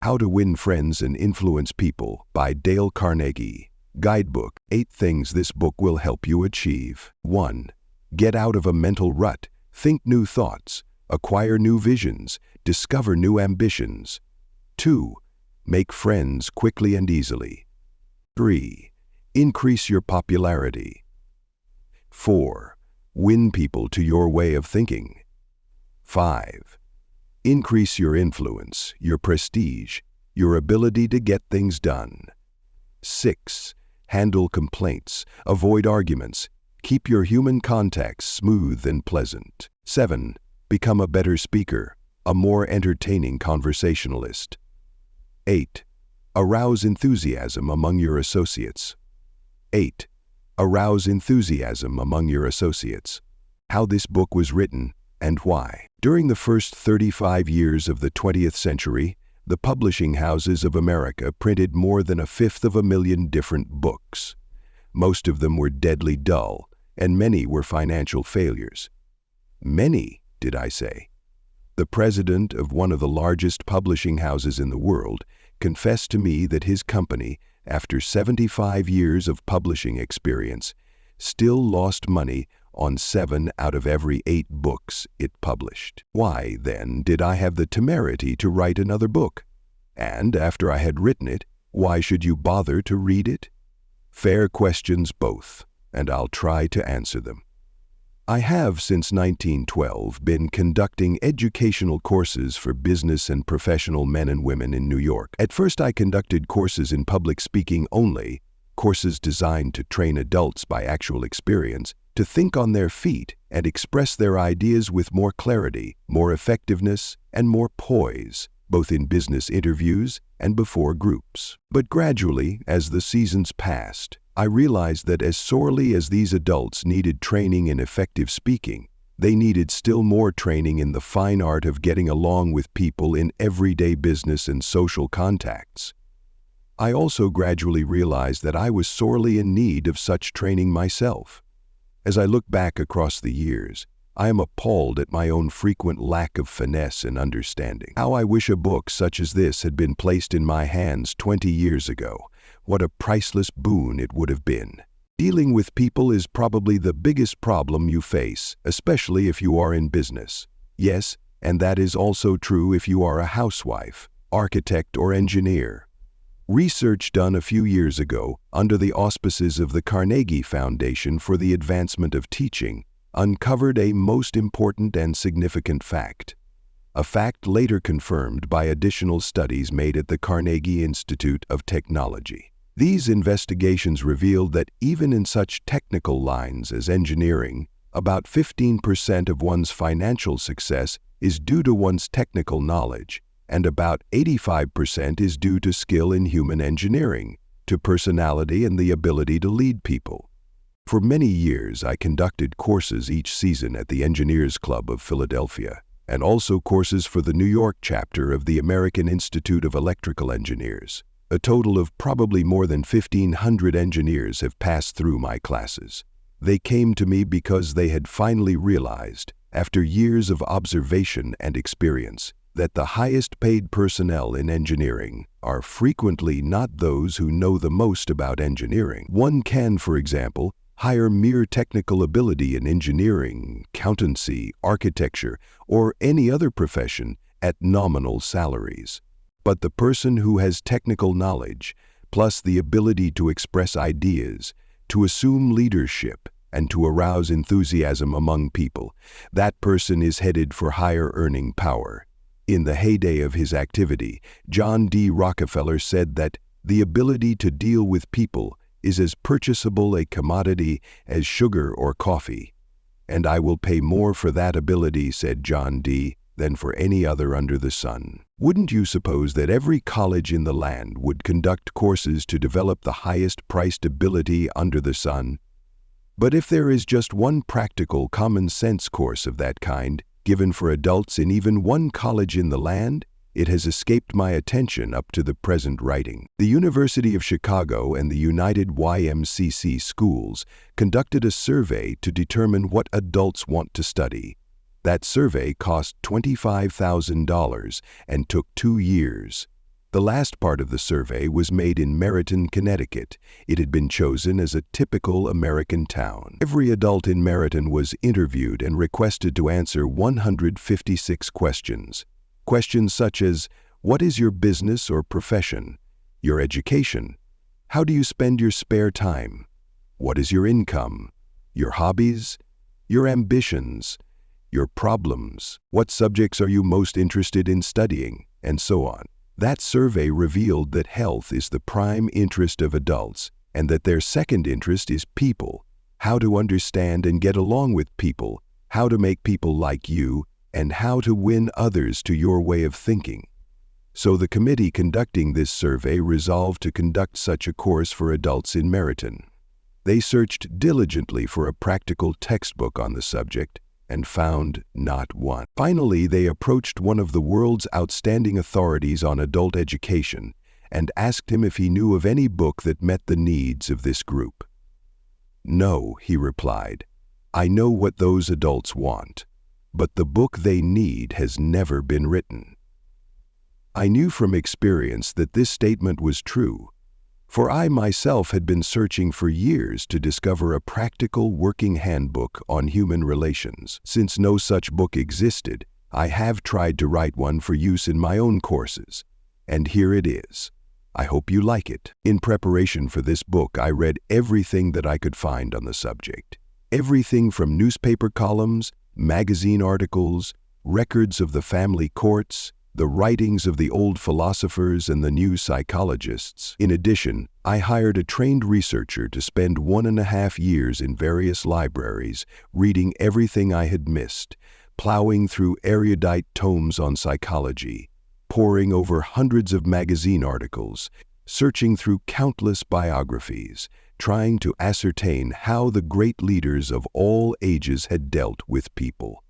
How to Win Friends and Influence People by Dale Carnegie. Guidebook: 8 things this book will help you achieve. 1. Get out of a mental rut. Think new thoughts. Acquire new visions. Discover new ambitions. 2. Make friends quickly and easily. 3. Increase your popularity. 4. Win people to your way of thinking. 5. Increase your influence, your prestige, your ability to get things done. 6. Handle complaints, avoid arguments, keep your human contacts smooth and pleasant. 7. Become a better speaker, a more entertaining conversationalist. 8. Arouse enthusiasm among your associates. 8. Arouse enthusiasm among your associates. How this book was written and why. During the first 35 years of the 20th century, the publishing houses of America printed more than 250,000 different books. Most of them were deadly dull, and many were financial failures. Many, did I say? The president of one of the largest publishing houses in the world confessed to me that his company, after 75 years of publishing experience, still lost money on 7 out of every 8 books it published. Why, then, did I have the temerity to write another book? And after I had written it, why should you bother to read it? Fair questions both, and I'll try to answer them. I have, since 1912, been conducting educational courses for business and professional men and women in New York. At first, I conducted courses in public speaking only, courses designed to train adults by actual experience to think on their feet and express their ideas with more clarity, more effectiveness, and more poise, both in business interviews and before groups. But gradually, as the seasons passed, I realized that as sorely as these adults needed training in effective speaking, they needed still more training in the fine art of getting along with people in everyday business and social contacts. I also gradually realized that I was sorely in need of such training myself. As I look back across the years, I am appalled at my own frequent lack of finesse and understanding. How I wish a book such as this had been placed in my hands 20 years ago. What a priceless boon it would have been. Dealing with people is probably the biggest problem you face, especially if you are in business. Yes, and that is also true if you are a housewife, architect, or engineer. Research done a few years ago under the auspices of the Carnegie Foundation for the Advancement of Teaching uncovered a most important and significant fact. A fact later confirmed by additional studies made at the Carnegie Institute of Technology. These investigations revealed that even in such technical lines as engineering, about 15% of one's financial success is due to one's technical knowledge, and about 85% is due to skill in human engineering, to personality and the ability to lead people. For many years, I conducted courses each season at the Engineers Club of Philadelphia, and also courses for the New York chapter of the American Institute of Electrical Engineers. A total of probably more than 1,500 engineers have passed through my classes. They came to me because they had finally realized, after years of observation and experience, that the highest paid personnel in engineering are frequently not those who know the most about engineering. One can, for example, hire mere technical ability in engineering, accountancy, architecture, or any other profession at nominal salaries. But the person who has technical knowledge, plus the ability to express ideas, to assume leadership, and to arouse enthusiasm among people, that person is headed for higher earning power. In the heyday of his activity, John D. Rockefeller said that the ability to deal with people is as purchasable a commodity as sugar or coffee. And I will pay more for that ability, said John D., than for any other under the sun. Wouldn't you suppose that every college in the land would conduct courses to develop the highest priced ability under the sun? But if there is just one practical common sense course of that kind, given for adults in even one college in the land, it has escaped my attention up to the present writing. The University of Chicago and the United YMCC schools conducted a survey to determine what adults want to study. That survey cost $25,000 and took 2 years. The last part of the survey was made in Merritton, Connecticut. It had been chosen as a typical American town. Every adult in Merritton was interviewed and requested to answer 156 questions. Questions such as, what is your business or profession? Your education? How do you spend your spare time? What is your income? Your hobbies? Your ambitions? Your problems? What subjects are you most interested in studying? And so on. That survey revealed that health is the prime interest of adults and that their second interest is people, how to understand and get along with people, how to make people like you, and how to win others to your way of thinking. So the committee conducting this survey resolved to conduct such a course for adults in Merritton. They searched diligently for a practical textbook on the subject and found not one. Finally, they approached one of the world's outstanding authorities on adult education and asked him if he knew of any book that met the needs of this group. No, he replied. I know what those adults want, but the book they need has never been written. I knew from experience that this statement was true, for I myself had been searching for years to discover a practical working handbook on human relations. Since no such book existed, I have tried to write one for use in my own courses, and here it is. I hope you like it. In preparation for this book, I read everything that I could find on the subject. Everything from newspaper columns, magazine articles, records of the family courts, the writings of the old philosophers and the new psychologists. In addition, I hired a trained researcher to spend 1.5 years in various libraries, reading everything I had missed, plowing through erudite tomes on psychology, poring over hundreds of magazine articles, searching through countless biographies, trying to ascertain how the great leaders of all ages had dealt with people.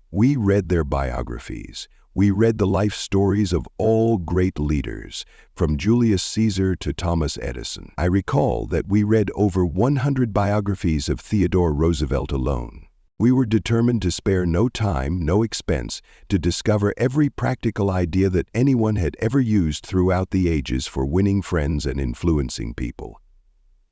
We read their biographies. We read the life stories of all great leaders, from Julius Caesar to Thomas Edison. I recall that we read over 100 biographies of Theodore Roosevelt alone. We were determined to spare no time, no expense, to discover every practical idea that anyone had ever used throughout the ages for winning friends and influencing people.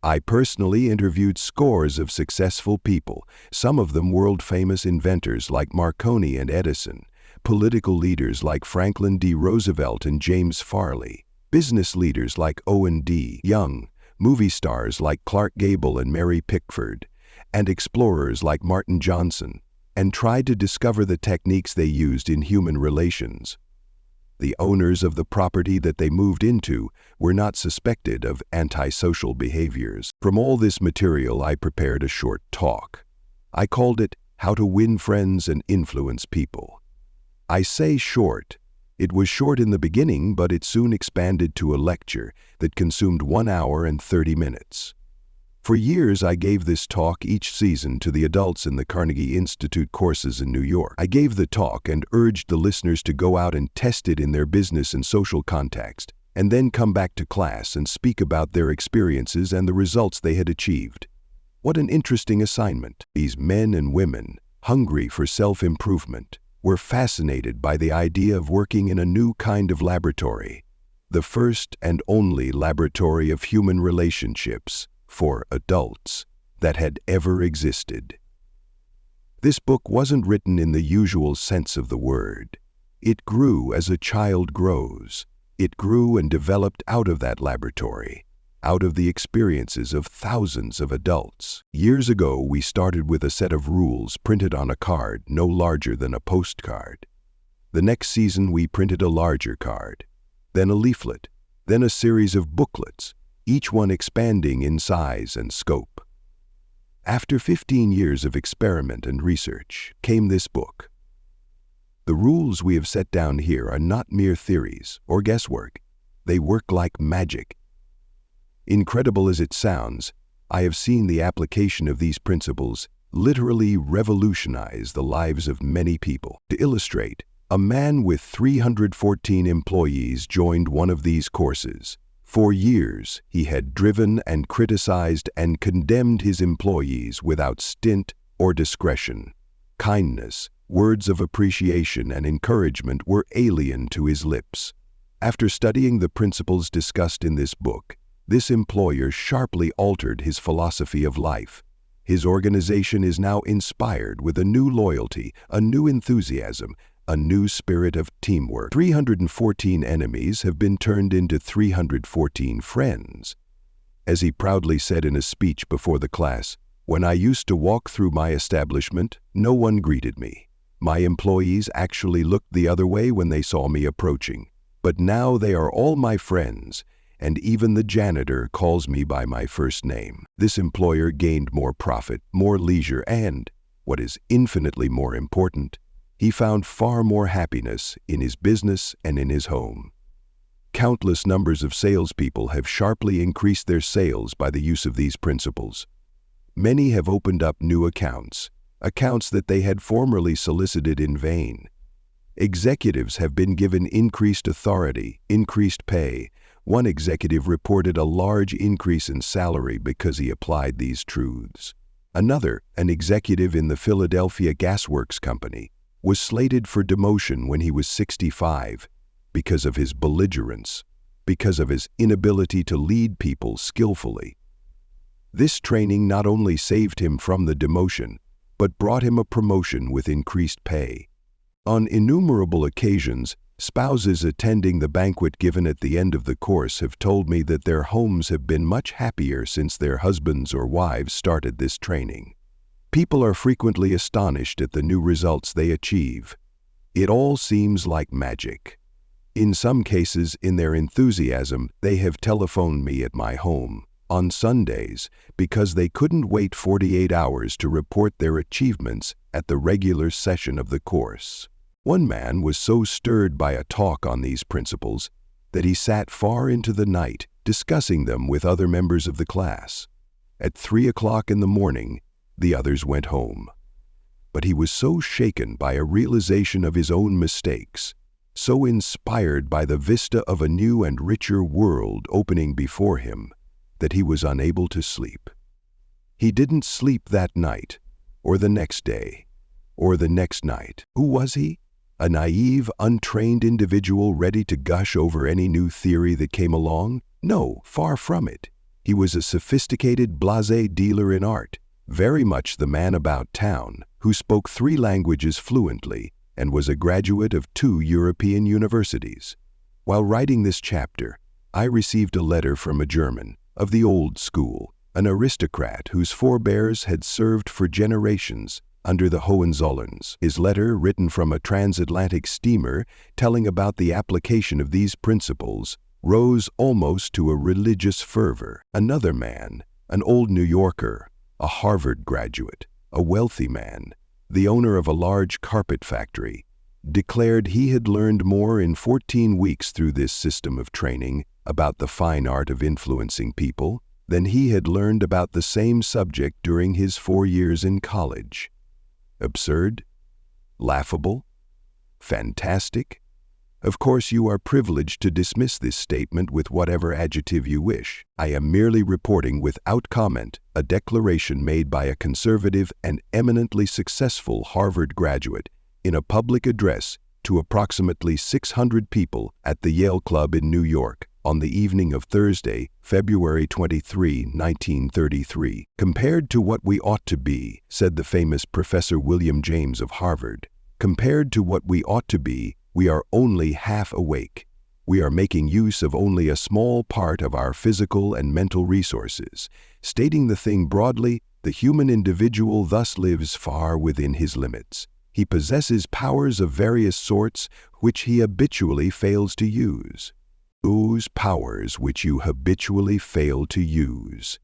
I personally interviewed scores of successful people, some of them world-famous inventors like Marconi and Edison, political leaders like Franklin D. Roosevelt and James Farley, business leaders like Owen D. Young, movie stars like Clark Gable and Mary Pickford, and explorers like Martin Johnson, and tried to discover the techniques they used in human relations. The owners of the property that they moved into were not suspected of antisocial behaviors. From all this material, I prepared a short talk. I called it How to Win Friends and Influence People. I say short. It was short in the beginning, but it soon expanded to a lecture that consumed 1 hour and 30 minutes. For years, I gave this talk each season to the adults in the Carnegie Institute courses in New York. I gave the talk and urged the listeners to go out and test it in their business and social context, and then come back to class and speak about their experiences and the results they had achieved. What an interesting assignment. These men and women, hungry for self-improvement, were fascinated by the idea of working in a new kind of laboratory, the first and only laboratory of human relationships for adults that had ever existed. This book wasn't written in the usual sense of the word. It grew as a child grows. It grew and developed out of that laboratory, out of the experiences of thousands of adults. Years ago, we started with a set of rules printed on a card no larger than a postcard. The next season, we printed a larger card, then a leaflet, then a series of booklets, each one expanding in size and scope. After 15 years of experiment and research came this book. The rules we have set down here are not mere theories or guesswork. They work like magic. Incredible as it sounds, I have seen the application of these principles literally revolutionize the lives of many people. To illustrate, a man with 314 employees joined one of these courses. For years, he had driven and criticized and condemned his employees without stint or discretion. Kindness, words of appreciation and encouragement were alien to his lips. After studying the principles discussed in this book, this employer sharply altered his philosophy of life. His organization is now inspired with a new loyalty, a new enthusiasm, a new spirit of teamwork. 314 enemies have been turned into 314 friends. As he proudly said in a speech before the class, "When I used to walk through my establishment, no one greeted me. My employees actually looked the other way when they saw me approaching. But now they are all my friends, and even the janitor calls me by my first name." This employer gained more profit, more leisure, and, what is infinitely more important, he found far more happiness in his business and in his home. Countless numbers of salespeople have sharply increased their sales by the use of these principles. Many have opened up new accounts that they had formerly solicited in vain. Executives have been given increased authority, increased pay. One executive reported a large increase in salary because he applied these truths. Another, an executive in the Philadelphia Gasworks Company, was slated for demotion when he was 65 because of his belligerence, because of his inability to lead people skillfully. This training not only saved him from the demotion, but brought him a promotion with increased pay. On innumerable occasions, spouses attending the banquet given at the end of the course have told me that their homes have been much happier since their husbands or wives started this training. People are frequently astonished at the new results they achieve. It all seems like magic. In some cases, in their enthusiasm, they have telephoned me at my home on Sundays because they couldn't wait 48 hours to report their achievements at the regular session of the course. One man was so stirred by a talk on these principles that he sat far into the night discussing them with other members of the class. At 3 o'clock in the morning, the others went home. But he was so shaken by a realization of his own mistakes, so inspired by the vista of a new and richer world opening before him, that he was unable to sleep. He didn't sleep that night, or the next day, or the next night. Who was he? A naive, untrained individual ready to gush over any new theory that came along? No, far from it. He was a sophisticated blasé dealer in art, very much the man about town, who spoke 3 languages fluently and was a graduate of 2 European universities. While writing this chapter, I received a letter from a German, of the old school, an aristocrat whose forebears had served for generations under the Hohenzollerns. His letter, written from a transatlantic steamer telling about the application of these principles, rose almost to a religious fervor. Another man, an old New Yorker, a Harvard graduate, a wealthy man, the owner of a large carpet factory, declared he had learned more in 14 weeks through this system of training about the fine art of influencing people than he had learned about the same subject during his 4 years in college. Absurd? Laughable? Fantastic? Of course, you are privileged to dismiss this statement with whatever adjective you wish. I am merely reporting without comment a declaration made by a conservative and eminently successful Harvard graduate in a public address to approximately 600 people at the Yale Club in New York on the evening of Thursday, February 23, 1933. "Compared to what we ought to be," said the famous Professor William James of Harvard, "compared to what we ought to be, we are only half awake. We are making use of only a small part of our physical and mental resources. Stating the thing broadly, the human individual thus lives far within his limits. He possesses powers of various sorts which he habitually fails to use. Those powers which you habitually fail to use.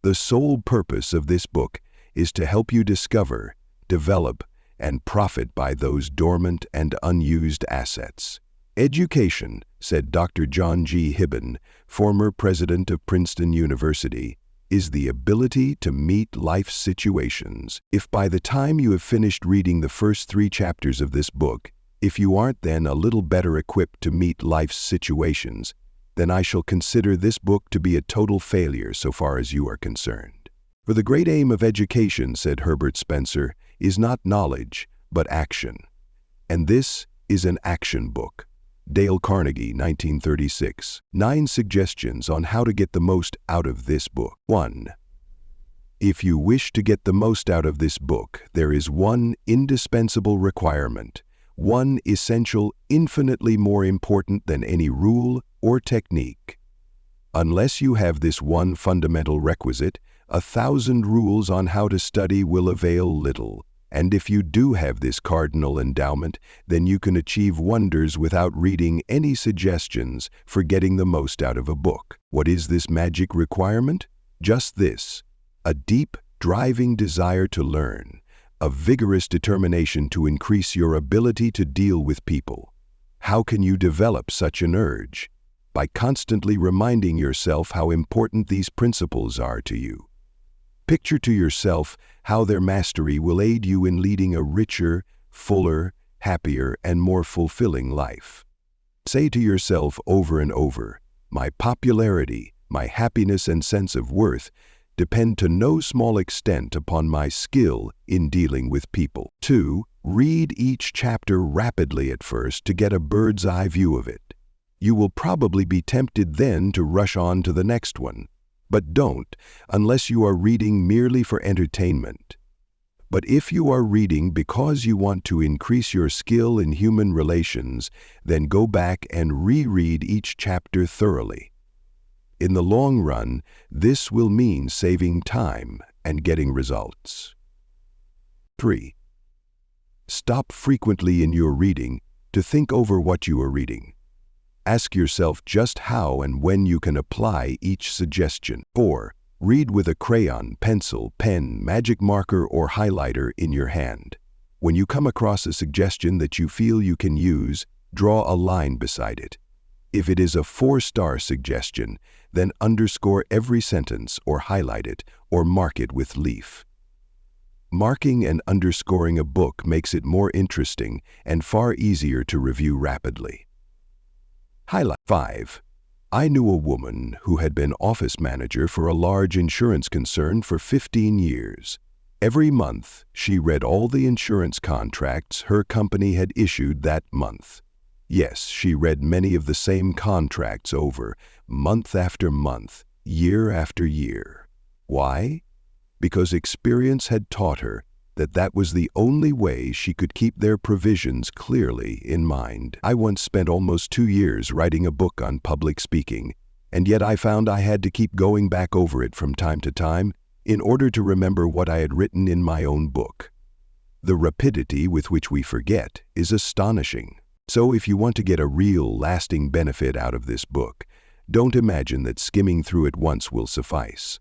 The sole purpose of this book is to help you discover, develop, and profit by those dormant and unused assets. Education, said Dr. John G. Hibben, former president of Princeton University, is the ability to meet life's situations. If by the time you have finished reading the first 3 chapters of this book, if you aren't then a little better equipped to meet life's situations, then I shall consider this book to be a total failure so far as you are concerned. For the great aim of education, said Herbert Spencer, is not knowledge, but action. And this is an action book. Dale Carnegie, 1936. 9 suggestions on how to get the most out of this book. 1. If you wish to get the most out of this book, there is one indispensable requirement, one essential, infinitely more important than any rule or technique. Unless you have this one fundamental requisite, 1,000 rules on how to study will avail little. And if you do have this cardinal endowment, then you can achieve wonders without reading any suggestions for getting the most out of a book. What is this magic requirement? Just this: a deep, driving desire to learn, a vigorous determination to increase your ability to deal with people. How can you develop such an urge? By constantly reminding yourself how important these principles are to you. Picture to yourself how their mastery will aid you in leading a richer, fuller, happier, and more fulfilling life. Say to yourself over and over, "My popularity, my happiness and sense of worth depend to no small extent upon my skill in dealing with people." 2. Read each chapter rapidly at first to get a bird's eye view of it. You will probably be tempted then to rush on to the next one. But don't, unless you are reading merely for entertainment. But if you are reading because you want to increase your skill in human relations, then go back and reread each chapter thoroughly. In the long run, this will mean saving time and getting results. 3. Stop frequently in your reading to think over what you are reading. Ask yourself just how and when you can apply each suggestion. 4. Read with a crayon, pencil, pen, magic marker, or highlighter in your hand. When you come across a suggestion that you feel you can use, draw a line beside it. If it is a 4-star suggestion, then underscore every sentence or highlight it or mark it with leaf. Marking and underscoring a book makes it more interesting and far easier to review rapidly. Highlight. 5. I knew a woman who had been office manager for a large insurance concern for 15 years. Every month, she read all the insurance contracts her company had issued that month. Yes, she read many of the same contracts over, month after month, year after year. Why? Because experience had taught her that was the only way she could keep their provisions clearly in mind. I once spent almost 2 years writing a book on public speaking, and yet I found I had to keep going back over it from time to time in order to remember what I had written in my own book. The rapidity with which we forget is astonishing. So if you want to get a real, lasting benefit out of this book, don't imagine that skimming through it once will suffice.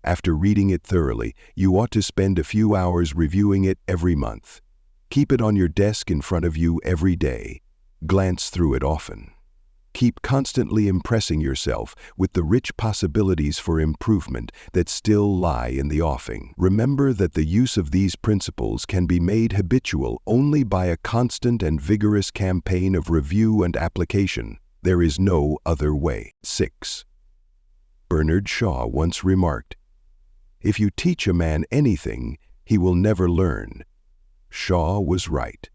After reading it thoroughly, you ought to spend a few hours reviewing it every month. Keep it on your desk in front of you every day. Glance through it often. Keep constantly impressing yourself with the rich possibilities for improvement that still lie in the offing. Remember that the use of these principles can be made habitual only by a constant and vigorous campaign of review and application. There is no other way. 6. Bernard Shaw once remarked, "If you teach a man anything, he will never learn." Shaw was right.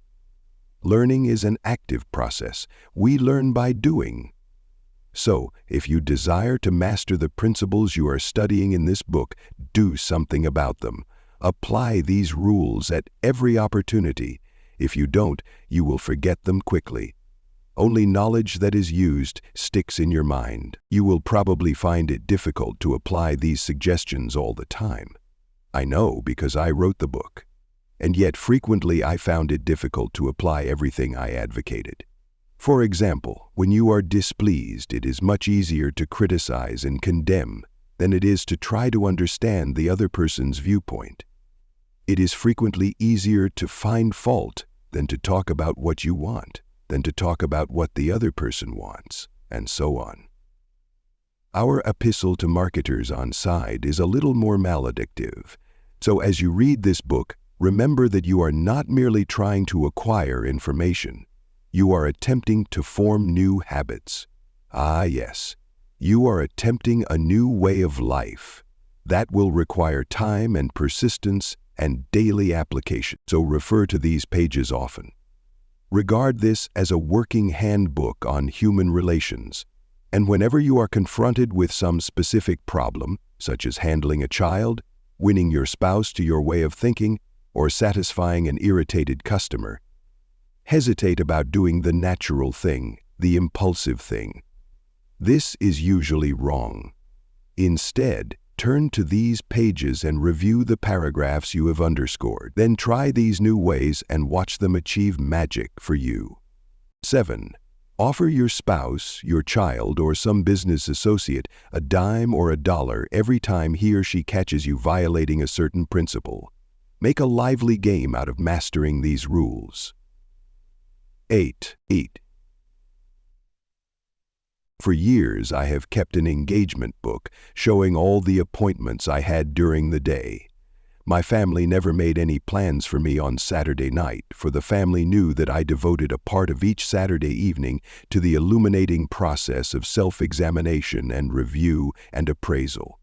Learning is an active process. We learn by doing. So, if you desire to master the principles you are studying in this book, do something about them. Apply these rules at every opportunity. If you don't, you will forget them quickly. Only knowledge that is used sticks in your mind. You will probably find it difficult to apply these suggestions all the time. I know because I wrote the book. And yet frequently I found it difficult to apply everything I advocated. For example, when you are displeased, it is much easier to criticize and condemn than it is to try to understand the other person's viewpoint. It is frequently easier to find fault than to talk about what you want, than to talk about what the other person wants, and so on. Our epistle to marketers on side is a little more maledictive. So as you read this book, remember that you are not merely trying to acquire information. You are attempting to form new habits. Ah, yes, you are attempting a new way of life. That will require time and persistence and daily application. So refer to these pages often. Regard this as a working handbook on human relations, and whenever you are confronted with some specific problem, such as handling a child, winning your spouse to your way of thinking, or satisfying an irritated customer, hesitate about doing the natural thing, the impulsive thing. This is usually wrong. Instead, turn to these pages and review the paragraphs you have underscored. Then try these new ways and watch them achieve magic for you. 7. Offer your spouse, your child, or some business associate a dime or a dollar every time he or she catches you violating a certain principle. Make a lively game out of mastering these rules. 8. For years, I have kept an engagement book showing all the appointments I had during the day. My family never made any plans for me on Saturday night, for the family knew that I devoted a part of each Saturday evening to the illuminating process of self-examination and review and appraisal.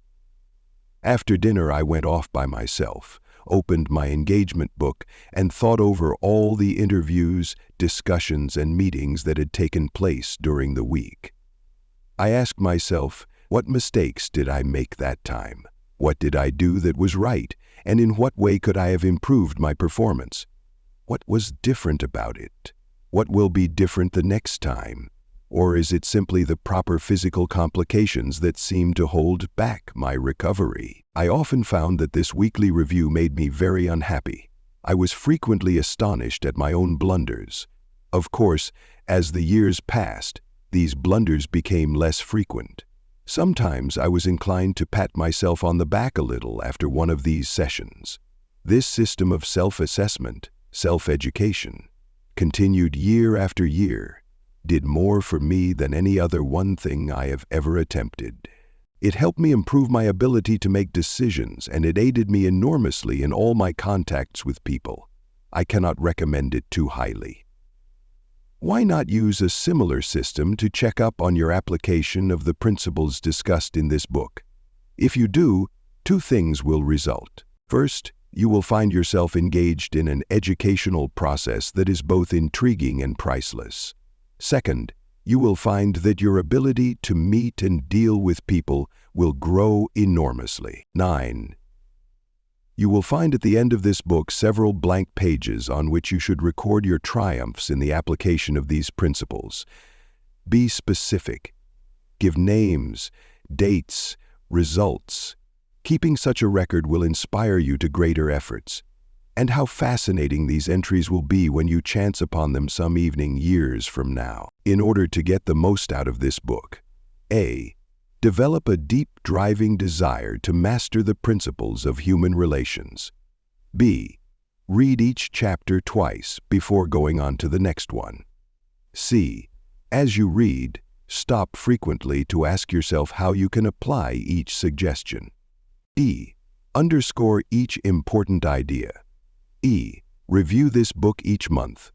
After dinner, I went off by myself, opened my engagement book, and thought over all the interviews, discussions, and meetings that had taken place during the week. I asked myself, what mistakes did I make that time? What did I do that was right, and in what way could I have improved my performance? What was different about it? What will be different the next time? Or is it simply the proper physical complications that seem to hold back my recovery? I often found that this weekly review made me very unhappy. I was frequently astonished at my own blunders. Of course, as the years passed, these blunders became less frequent. Sometimes I was inclined to pat myself on the back a little after one of these sessions. This system of self-assessment, self-education, continued year after year, did more for me than any other one thing I have ever attempted. It helped me improve my ability to make decisions, and it aided me enormously in all my contacts with people. I cannot recommend it too highly. Why not use a similar system to check up on your application of the principles discussed in this book? If you do, two things will result. First, you will find yourself engaged in an educational process that is both intriguing and priceless. Second, you will find that your ability to meet and deal with people will grow enormously. 9. You will find at the end of this book several blank pages on which you should record your triumphs in the application of these principles. Be specific. Give names, dates, results. Keeping such a record will inspire you to greater efforts. And how fascinating these entries will be when you chance upon them some evening years from now. In order to get the most out of this book, A. Develop a deep, driving desire to master the principles of human relations. B. Read each chapter twice before going on to the next one. C. As you read, stop frequently to ask yourself how you can apply each suggestion. D. Underscore each important idea. E. Review this book each month.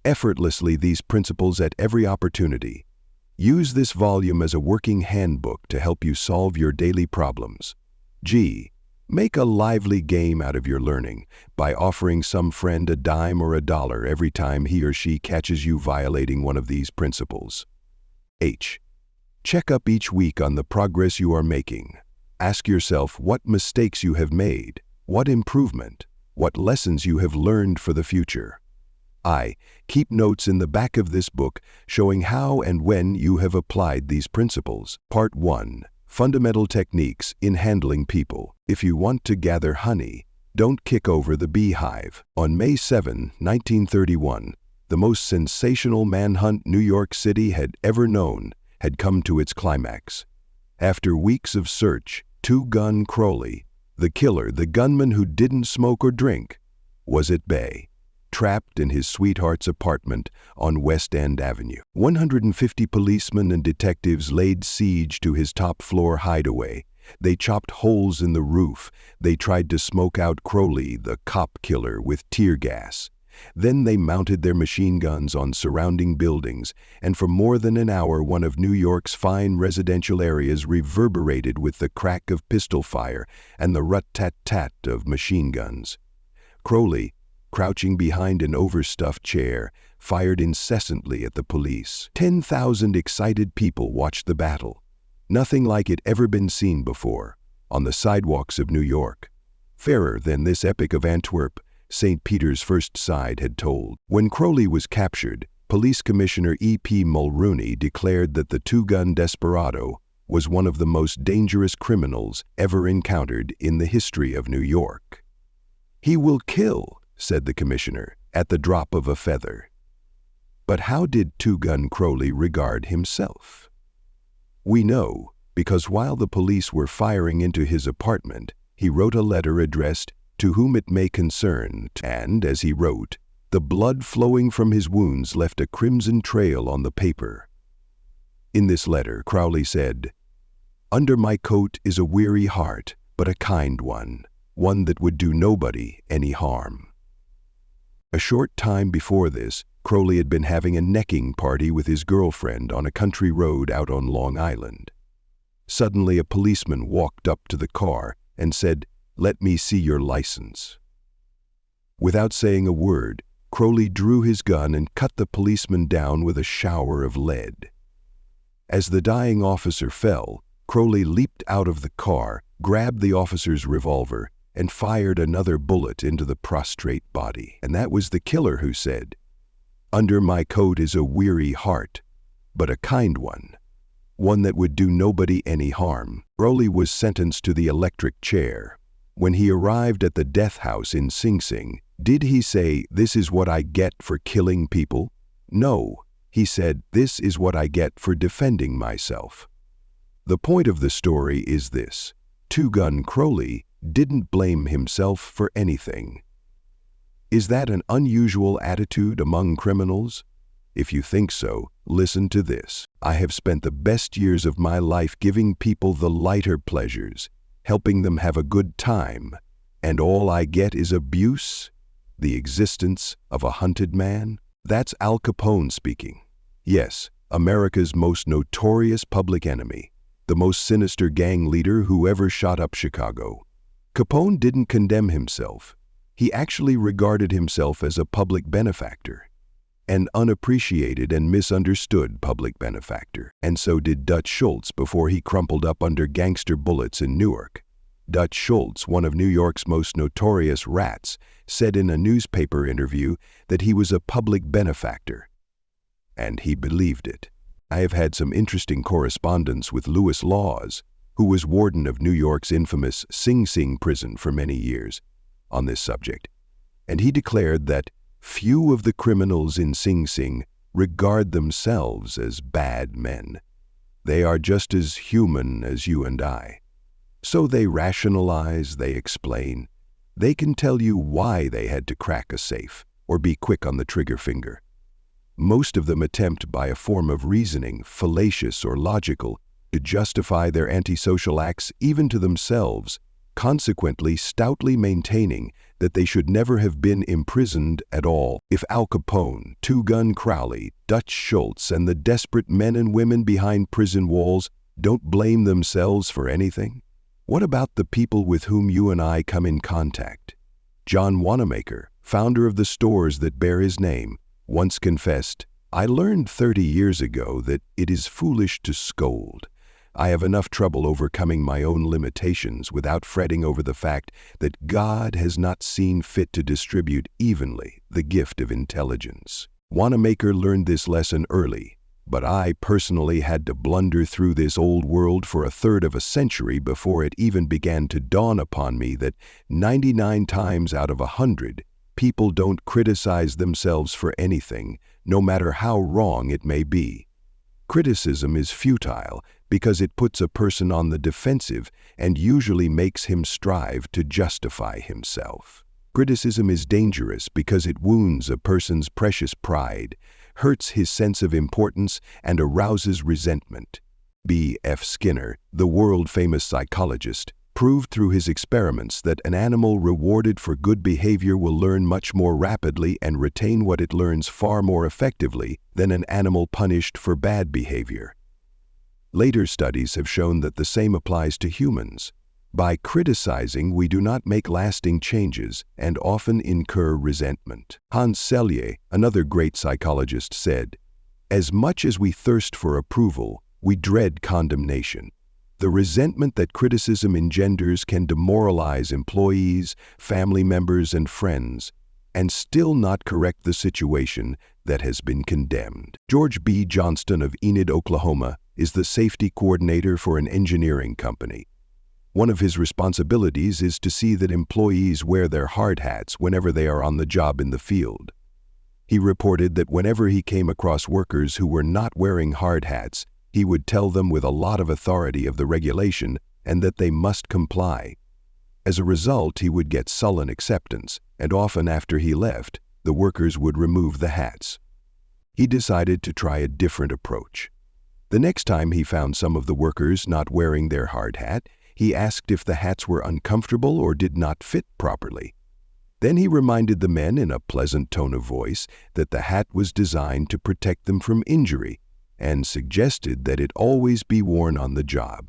Effortlessly these principles at every opportunity. Use this volume as a working handbook to help you solve your daily problems. G. Make a lively game out of your learning by offering some friend a dime or a dollar every time he or she catches you violating one of these principles. H. Check up each week on the progress you are making. Ask yourself what mistakes you have made, what improvement, what lessons you have learned for the future. I. Keep notes in the back of this book showing how and when you have applied these principles. Part 1. Fundamental Techniques in Handling People. If you want to gather honey, don't kick over the beehive. On May 7, 1931, the most sensational manhunt New York City had ever known had come to its climax. After weeks of search, Two-Gun Crowley, the killer, the gunman who didn't smoke or drink, was at bay, trapped in his sweetheart's apartment on West End Avenue. 150 policemen and detectives laid siege to his top-floor hideaway. They chopped holes in the roof. They tried to smoke out Crowley, the cop killer, with tear gas. Then they mounted their machine guns on surrounding buildings, and for more than an hour one of New York's fine residential areas reverberated with the crack of pistol fire and the rut-tat-tat of machine guns. Crowley, crouching behind an overstuffed chair, fired incessantly at the police. 10,000 excited people watched the battle. Nothing like it ever been seen before, on the sidewalks of New York. Fairer than this epic of Antwerp, St. Peter's First Side had told. When Crowley was captured, Police Commissioner E.P. Mulrooney declared that the two-gun desperado was one of the most dangerous criminals ever encountered in the history of New York. "He will kill," said the commissioner, "at the drop of a feather." But how did Two-Gun Crowley regard himself? We know because while the police were firing into his apartment, he wrote a letter addressed "To whom it may concern," and, as he wrote, the blood flowing from his wounds left a crimson trail on the paper. In this letter, Crowley said, "Under my coat is a weary heart, but a kind one that would do nobody any harm." A short time before this, Crowley had been having a necking party with his girlfriend on a country road out on Long Island. Suddenly, a policeman walked up to the car and said, "Let me see your license." Without saying a word, Crowley drew his gun and cut the policeman down with a shower of lead. As the dying officer fell, Crowley leaped out of the car, grabbed the officer's revolver, and fired another bullet into the prostrate body. And that was the killer who said, "Under my coat is a weary heart, but a kind one that would do nobody any harm." Crowley was sentenced to the electric chair. When he arrived at the death house in Sing Sing, did he say, "This is what I get for killing people"? No, he said, "This is what I get for defending myself." The point of the story is this: Two-Gun Crowley didn't blame himself for anything. Is that an unusual attitude among criminals? If you think so, listen to this. "I have spent the best years of my life giving people the lighter pleasures, helping them have a good time, and all I get is abuse? The existence of a hunted man?" That's Al Capone speaking. Yes, America's most notorious public enemy, the most sinister gang leader who ever shot up Chicago. Capone didn't condemn himself. He actually regarded himself as a public benefactor, an unappreciated and misunderstood public benefactor. And so did Dutch Schultz before he crumpled up under gangster bullets in Newark. Dutch Schultz, one of New York's most notorious rats, said in a newspaper interview that he was a public benefactor. And he believed it. I have had some interesting correspondence with Louis Laws, who was warden of New York's infamous Sing Sing prison for many years, on this subject. And he declared that few of the criminals in Sing Sing regard themselves as bad men. They are just as human as you and I. So they rationalize, they explain. They can tell you why they had to crack a safe or be quick on the trigger finger. Most of them attempt by a form of reasoning, fallacious or logical, to justify their antisocial acts even to themselves, consequently stoutly maintaining that they should never have been imprisoned at all. If Al Capone, Two-Gun Crowley, Dutch Schultz, and the desperate men and women behind prison walls don't blame themselves for anything, what about the people with whom you and I come in contact? John Wanamaker, founder of the stores that bear his name, once confessed, "I learned 30 years ago that it is foolish to scold. I have enough trouble overcoming my own limitations without fretting over the fact that God has not seen fit to distribute evenly the gift of intelligence." Wanamaker learned this lesson early, but I personally had to blunder through this old world for a third of a century before it even began to dawn upon me that 99 times out of 100, people don't criticize themselves for anything, no matter how wrong it may be. Criticism is futile because it puts a person on the defensive and usually makes him strive to justify himself. Criticism is dangerous because it wounds a person's precious pride, hurts his sense of importance, and arouses resentment. B. F. Skinner, the world-famous psychologist, proved through his experiments that an animal rewarded for good behavior will learn much more rapidly and retain what it learns far more effectively than an animal punished for bad behavior. Later studies have shown that the same applies to humans. By criticizing, we do not make lasting changes and often incur resentment. Hans Selye, another great psychologist, said, "As much as we thirst for approval, we dread condemnation." The resentment that criticism engenders can demoralize employees, family members, and friends, and still not correct the situation that has been condemned. George B. Johnston of Enid, Oklahoma, is the safety coordinator for an engineering company. One of his responsibilities is to see that employees wear their hard hats whenever they are on the job in the field. He reported that whenever he came across workers who were not wearing hard hats, he would tell them with a lot of authority of the regulation and that they must comply. As a result, he would get sullen acceptance, and often after he left, the workers would remove the hats. He decided to try a different approach. The next time he found some of the workers not wearing their hard hat, he asked if the hats were uncomfortable or did not fit properly. Then he reminded the men in a pleasant tone of voice that the hat was designed to protect them from injury, and suggested that it always be worn on the job.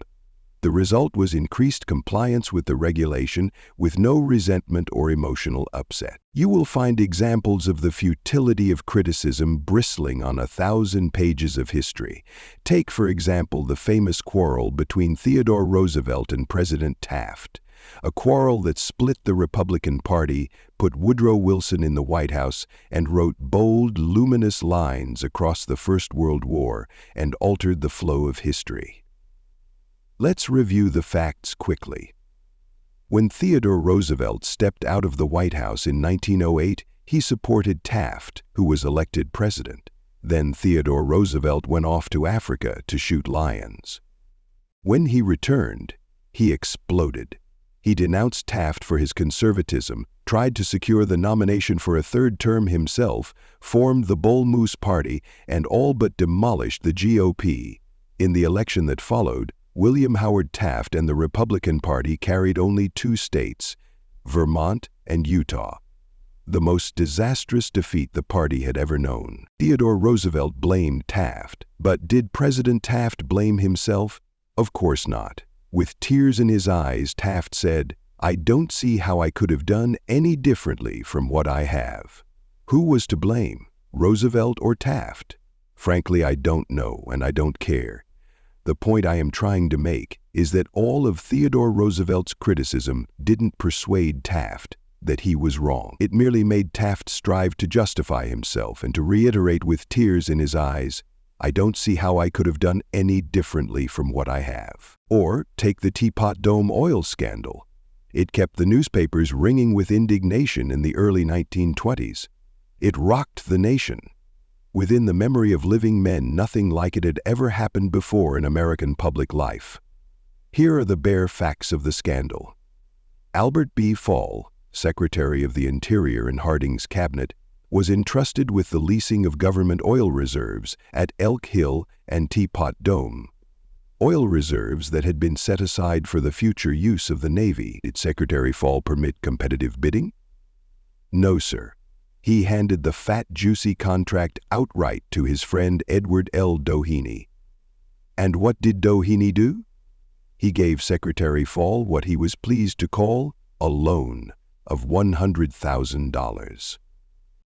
The result was increased compliance with the regulation with no resentment or emotional upset. You will find examples of the futility of criticism bristling on 1,000 pages of history. Take, for example, the famous quarrel between Theodore Roosevelt and President Taft, a quarrel that split the Republican Party, put Woodrow Wilson in the White House, and wrote bold, luminous lines across the First World War and altered the flow of history. Let's review the facts quickly. When Theodore Roosevelt stepped out of the White House in 1908, he supported Taft, who was elected president. Then Theodore Roosevelt went off to Africa to shoot lions. When he returned, he exploded. He denounced Taft for his conservatism, tried to secure the nomination for a third term himself, formed the Bull Moose Party, and all but demolished the GOP. In the election that followed, William Howard Taft and the Republican Party carried only 2 states, Vermont and Utah. The most disastrous defeat the party had ever known. Theodore Roosevelt blamed Taft, but did President Taft blame himself? Of course not. With tears in his eyes, Taft said, "I don't see how I could have done any differently from what I have." Who was to blame, Roosevelt or Taft? Frankly, I don't know, and I don't care. The point I am trying to make is that all of Theodore Roosevelt's criticism didn't persuade Taft that he was wrong. It merely made Taft strive to justify himself and to reiterate with tears in his eyes, "I don't see how I could have done any differently from what I have." Or take the Teapot Dome oil scandal. It kept the newspapers ringing with indignation in the early 1920s. It rocked the nation. Within the memory of living men, nothing like it had ever happened before in American public life. Here are the bare facts of the scandal. Albert B. Fall, Secretary of the Interior in Harding's cabinet, was entrusted with the leasing of government oil reserves at Elk Hill and Teapot Dome. Oil reserves that had been set aside for the future use of the Navy. Did Secretary Fall permit competitive bidding? No, sir. He handed the fat, juicy contract outright to his friend Edward L. Doheny. And what did Doheny do? He gave Secretary Fall what he was pleased to call a loan of $100,000.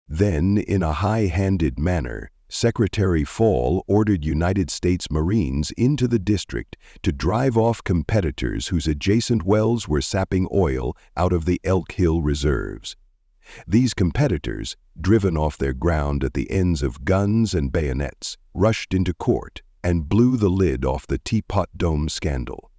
Then, in a high-handed manner, Secretary Fall ordered United States Marines into the district to drive off competitors whose adjacent wells were sapping oil out of the Elk Hill reserves. These competitors, driven off their ground at the ends of guns and bayonets, rushed into court and blew the lid off the Teapot Dome scandal.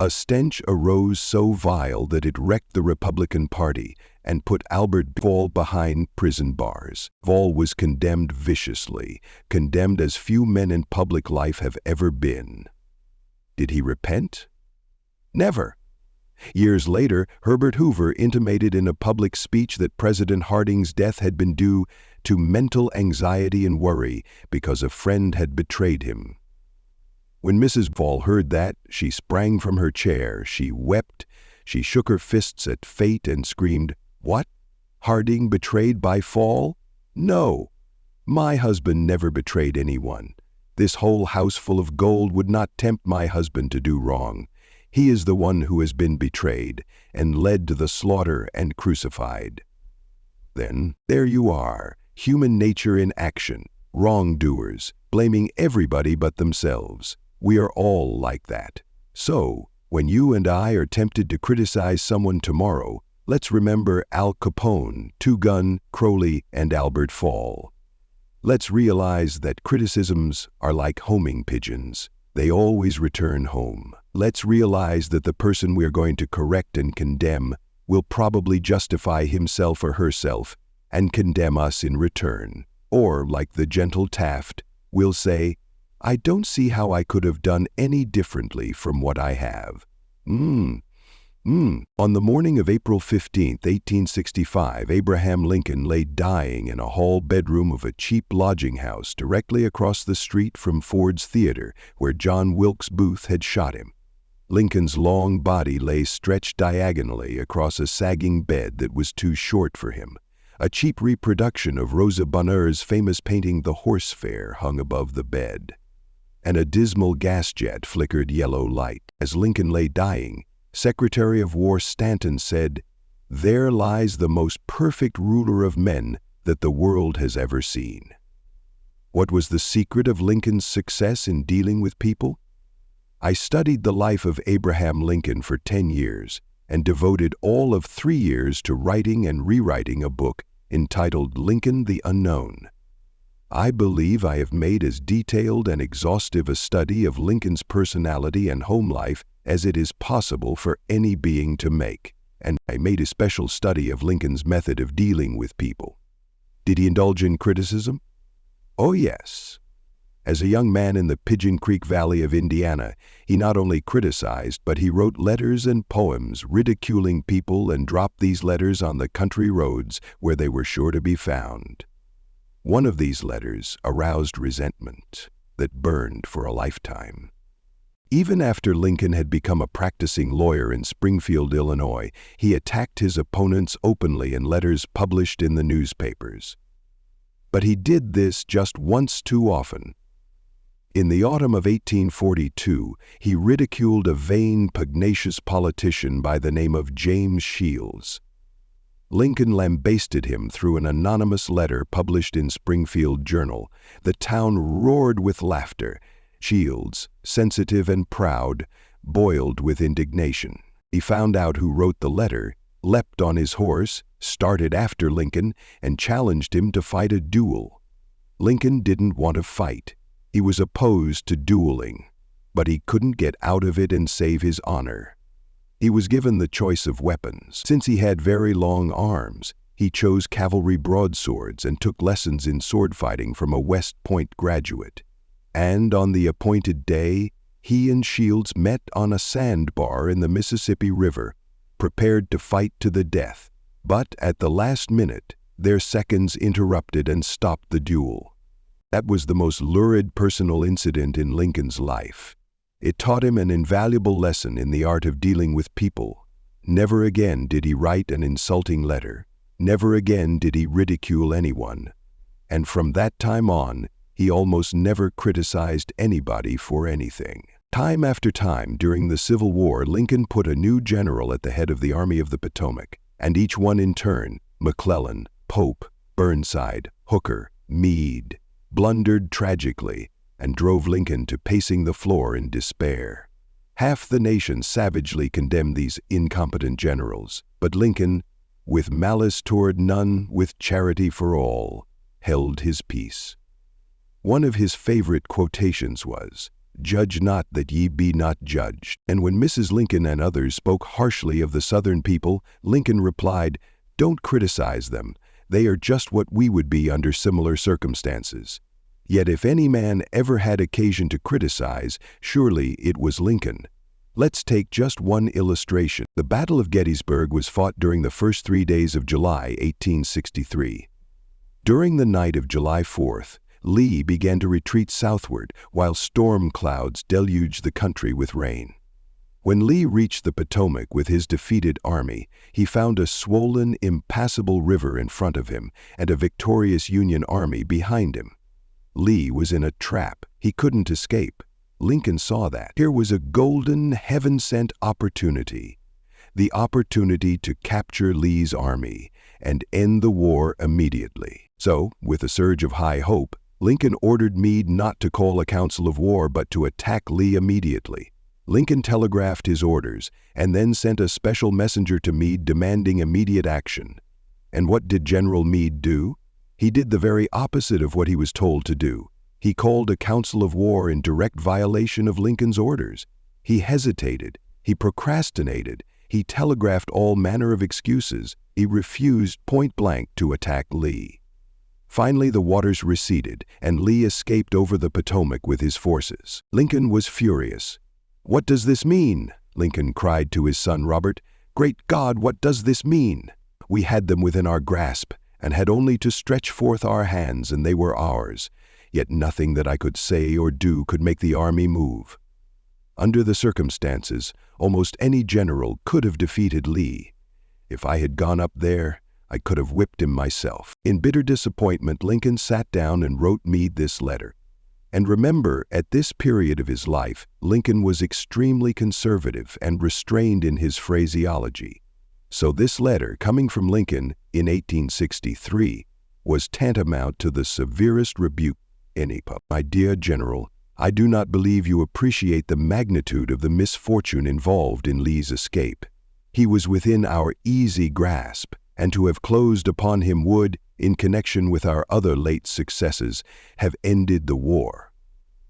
A stench arose so vile that it wrecked the Republican Party and put Albert Fall behind prison bars. Fall was condemned viciously, condemned as few men in public life have ever been. Did he repent? Never. Years later, Herbert Hoover intimated in a public speech that President Harding's death had been due to mental anxiety and worry because a friend had betrayed him. When Mrs. Fall heard that, she sprang from her chair, she wept, she shook her fists at fate and screamed, "What? Harding betrayed by Fall? No! My husband never betrayed anyone. This whole house full of gold would not tempt my husband to do wrong. He is the one who has been betrayed and led to the slaughter and crucified. Then, there you are, human nature in action, wrongdoers, blaming everybody but themselves. We are all like that. So, when you and I are tempted to criticize someone tomorrow, let's remember Al Capone, Two Gun, Crowley, and Albert Fall. Let's realize that criticisms are like homing pigeons. They always return home. Let's realize that the person we're going to correct and condemn will probably justify himself or herself and condemn us in return. Or, like the gentle Taft, we'll say, I don't see how I could have done any differently from what I have. On the morning of April 15, 1865, Abraham Lincoln lay dying in a hall bedroom of a cheap lodging house directly across the street from Ford's Theater, where John Wilkes Booth had shot him. Lincoln's long body lay stretched diagonally across a sagging bed that was too short for him. A cheap reproduction of Rosa Bonheur's famous painting The Horse Fair hung above the bed, and a dismal gas jet flickered yellow light. As Lincoln lay dying, Secretary of War Stanton said, "There lies the most perfect ruler of men that the world has ever seen." What was the secret of Lincoln's success in dealing with people? I studied the life of Abraham Lincoln for 10 years and devoted all of 3 years to writing and rewriting a book entitled Lincoln the Unknown. I believe I have made as detailed and exhaustive a study of Lincoln's personality and home life as it is possible for any being to make, and I made a special study of Lincoln's method of dealing with people. Did he indulge in criticism? Oh yes. As a young man in the Pigeon Creek Valley of Indiana, he not only criticized, but he wrote letters and poems ridiculing people and dropped these letters on the country roads where they were sure to be found. One of these letters aroused resentment that burned for a lifetime. Even after Lincoln had become a practicing lawyer in Springfield, Illinois, he attacked his opponents openly in letters published in the newspapers. But he did this just once too often. In the autumn of 1842, he ridiculed a vain, pugnacious politician by the name of James Shields. Lincoln lambasted him through an anonymous letter published in Springfield Journal. The town roared with laughter. Shields, sensitive and proud, boiled with indignation. He found out who wrote the letter, leapt on his horse, started after Lincoln, and challenged him to fight a duel. Lincoln didn't want to fight. He was opposed to dueling, but he couldn't get out of it and save his honor. He was given the choice of weapons. Since he had very long arms, he chose cavalry broadswords and took lessons in sword fighting from a West Point graduate. And on the appointed day, he and Shields met on a sandbar in the Mississippi River, prepared to fight to the death. But at the last minute, their seconds interrupted and stopped the duel. That was the most lurid personal incident in Lincoln's life. It taught him an invaluable lesson in the art of dealing with people. Never again did he write an insulting letter. Never again did he ridicule anyone. And from that time on, he almost never criticized anybody for anything. Time after time during the Civil War, Lincoln put a new general at the head of the Army of the Potomac, and each one in turn, McClellan, Pope, Burnside, Hooker, Meade, blundered tragically and drove Lincoln to pacing the floor in despair. Half the nation savagely condemned these incompetent generals, but Lincoln, with malice toward none, with charity for all, held his peace. One of his favorite quotations was, "Judge not that ye be not judged." And when Mrs. Lincoln and others spoke harshly of the Southern people, Lincoln replied, "Don't criticize them. They are just what we would be under similar circumstances." Yet if any man ever had occasion to criticize, surely it was Lincoln. Let's take just one illustration. The Battle of Gettysburg was fought during the first 3 days of July, 1863. During the night of July 4th, Lee began to retreat southward while storm clouds deluged the country with rain. When Lee reached the Potomac with his defeated army, he found a swollen, impassable river in front of him and a victorious Union army behind him. Lee was in a trap. He couldn't escape. Lincoln saw that. Here was a golden, heaven-sent opportunity. The opportunity to capture Lee's army and end the war immediately. So, with a surge of high hope, Lincoln ordered Meade not to call a council of war but to attack Lee immediately. Lincoln telegraphed his orders and then sent a special messenger to Meade demanding immediate action. And what did General Meade do? He did the very opposite of what he was told to do. He called a council of war in direct violation of Lincoln's orders. He hesitated. He procrastinated. He telegraphed all manner of excuses. He refused point-blank to attack Lee. Finally, the waters receded, and Lee escaped over the Potomac with his forces. Lincoln was furious. "What does this mean?" Lincoln cried to his son Robert. "Great God, what does this mean? We had them within our grasp, and had only to stretch forth our hands, and they were ours. Yet nothing that I could say or do could make the army move." Under the circumstances, almost any general could have defeated Lee. If I had gone up there, I could have whipped him myself. In bitter disappointment, Lincoln sat down and wrote Meade this letter. And remember, at this period of his life, Lincoln was extremely conservative and restrained in his phraseology. So this letter, coming from Lincoln in 1863, was tantamount to the severest rebuke any pope. "My dear General, I do not believe you appreciate the magnitude of the misfortune involved in Lee's escape. He was within our easy grasp, and to have closed upon him would, in connection with our other late successes, have ended the war.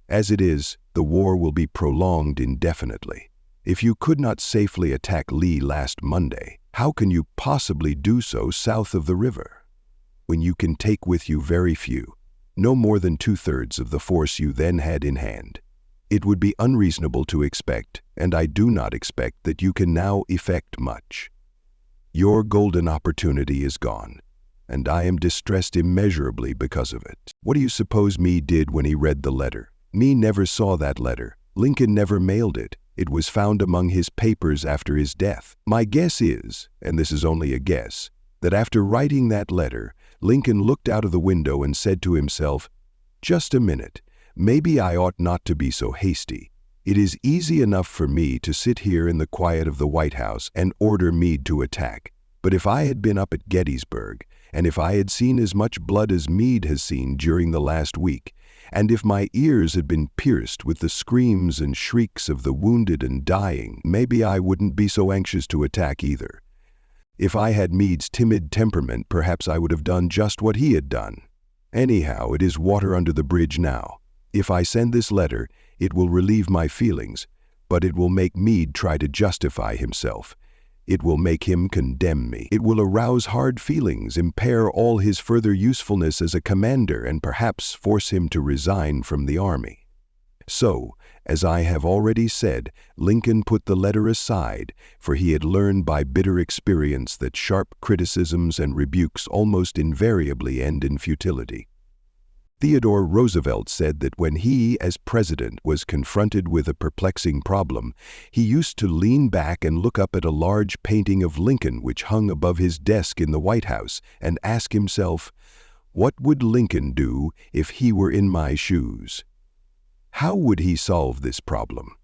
As it is, the war will be prolonged indefinitely. If you could not safely attack Lee last Monday, how can you possibly do so south of the river, when you can take with you very few, no more than 2/3 of the force you then had in hand? It would be unreasonable to expect, and I do not expect, that you can now effect much. Your golden opportunity is gone, and I am distressed immeasurably because of it." What do you suppose Meade did when he read the letter? Meade never saw that letter. Lincoln never mailed it. It was found among his papers after his death. My guess is, and this is only a guess, that after writing that letter, Lincoln looked out of the window and said to himself, "Just a minute, maybe I ought not to be so hasty. It is easy enough for me to sit here in the quiet of the White House and order Meade to attack. But if I had been up at Gettysburg, and if I had seen as much blood as Meade has seen during the last week, and if my ears had been pierced with the screams and shrieks of the wounded and dying, maybe I wouldn't be so anxious to attack either. If I had Meade's timid temperament, perhaps I would have done just what he had done. Anyhow, it is water under the bridge now. If I send this letter, it will relieve my feelings, but it will make Meade try to justify himself. It will make him condemn me. It will arouse hard feelings, impair all his further usefulness as a commander, and perhaps force him to resign from the army." So, as I have already said, Lincoln put the letter aside, for he had learned by bitter experience that sharp criticisms and rebukes almost invariably end in futility. Theodore Roosevelt said that when he, as president, was confronted with a perplexing problem, he used to lean back and look up at a large painting of Lincoln which hung above his desk in the White House and ask himself, "What would Lincoln do if he were in my shoes? How would he solve this problem?"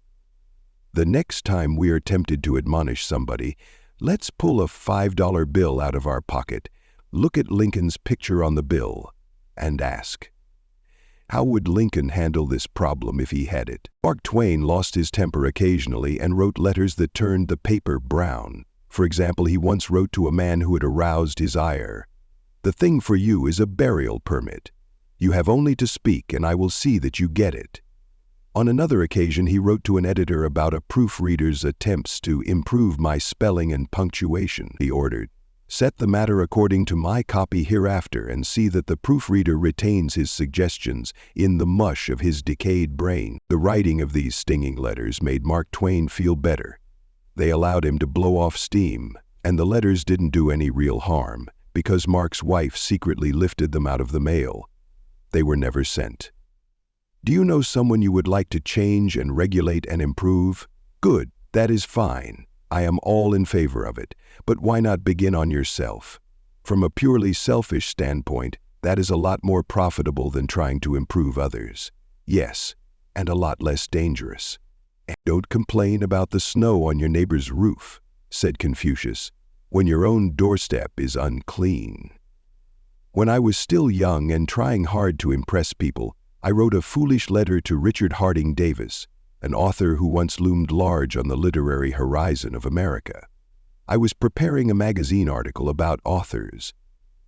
The next time we are tempted to admonish somebody, let's pull a $5 bill out of our pocket, look at Lincoln's picture on the bill, and ask, how would Lincoln handle this problem if he had it? Mark Twain lost his temper occasionally and wrote letters that turned the paper brown. For example, he once wrote to a man who had aroused his ire, "The thing for you is a burial permit. You have only to speak and I will see that you get it." On another occasion, he wrote to an editor about a proofreader's attempts to improve my spelling and punctuation. He ordered, "Set the matter according to my copy hereafter and see that the proofreader retains his suggestions in the mush of his decayed brain." The writing of these stinging letters made Mark Twain feel better. They allowed him to blow off steam, and the letters didn't do any real harm, because Mark's wife secretly lifted them out of the mail. They were never sent. Do you know someone you would like to change and regulate and improve? Good, that is fine. I am all in favor of it, but why not begin on yourself? From a purely selfish standpoint, that is a lot more profitable than trying to improve others. Yes, and a lot less dangerous. Don't complain about the snow on your neighbor's roof, said Confucius, when your own doorstep is unclean. When I was still young and trying hard to impress people, I wrote a foolish letter to Richard Harding Davis, an author who once loomed large on the literary horizon of America. I was preparing a magazine article about authors,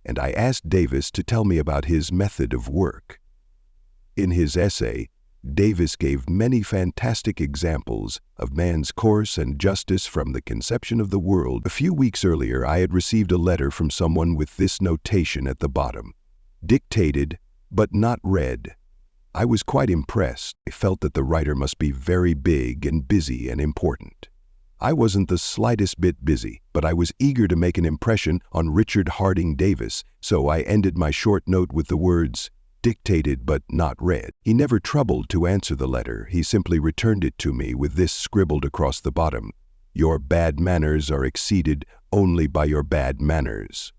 and I asked Davis to tell me about his method of work. In his essay, Davis gave many fantastic examples of man's course and justice from the conception of the world. A few weeks earlier, I had received a letter from someone with this notation at the bottom: dictated, but not read. I was quite impressed. I felt that the writer must be very big and busy and important. I wasn't the slightest bit busy, but I was eager to make an impression on Richard Harding Davis, so I ended my short note with the words, dictated but not read. He never troubled to answer the letter. He simply returned it to me with this scribbled across the bottom: your bad manners are exceeded only by your bad manners.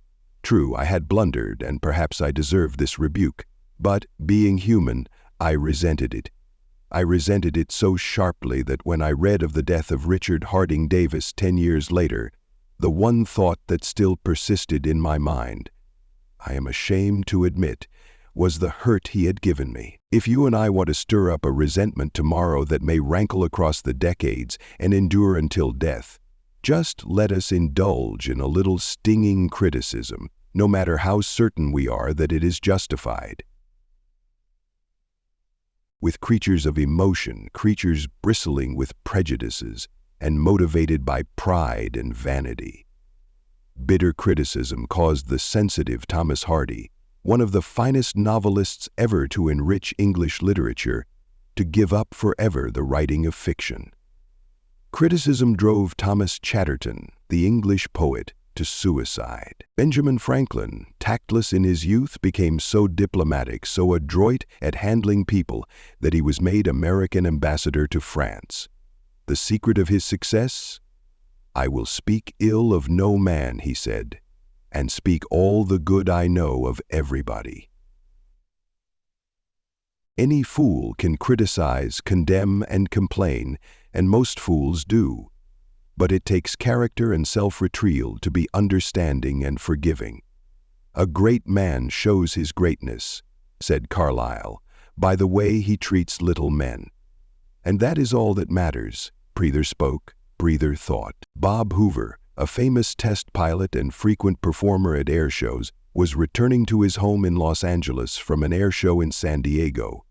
True, I had blundered, and perhaps I deserved this rebuke, but, being human, I resented it. I resented it so sharply that when I read of the death of Richard Harding Davis 10 years later, the one thought that still persisted in my mind, I am ashamed to admit, was the hurt he had given me. If you and I want to stir up a resentment tomorrow that may rankle across the decades and endure until death, just let us indulge in a little stinging criticism, no matter how certain we are that it is justified. With creatures of emotion, creatures bristling with prejudices and motivated by pride and vanity. Bitter criticism caused the sensitive Thomas Hardy, one of the finest novelists ever to enrich English literature, to give up forever the writing of fiction. Criticism drove Thomas Chatterton, the English poet, to suicide. Benjamin Franklin, tactless in his youth, became so diplomatic, so adroit at handling people, that he was made American ambassador to France. The secret of his success? I will speak ill of no man, he said, and speak all the good I know of everybody. Any fool can criticize, condemn, and complain, and most fools do. But it takes character and self-retrieval to be understanding and forgiving. A great man shows his greatness, said Carlyle, by the way he treats little men. And that is all that matters. Breather spoke, breather thought. Bob Hoover, a famous test pilot and frequent performer at air shows, was returning to his home in Los Angeles from an air show in San Diego.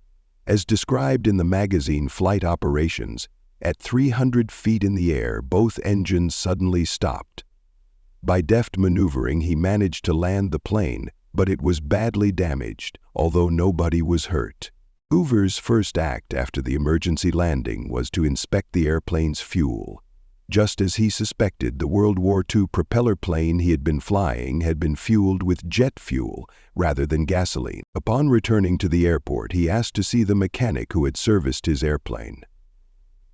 As described in the magazine Flight Operations, at 300 feet in the air, both engines suddenly stopped. By deft maneuvering, he managed to land the plane, but it was badly damaged, although nobody was hurt. Hoover's first act after the emergency landing was to inspect the airplane's fuel. Just as he suspected, the World War II propeller plane he had been flying had been fueled with jet fuel rather than gasoline. Upon returning to the airport, he asked to see the mechanic who had serviced his airplane.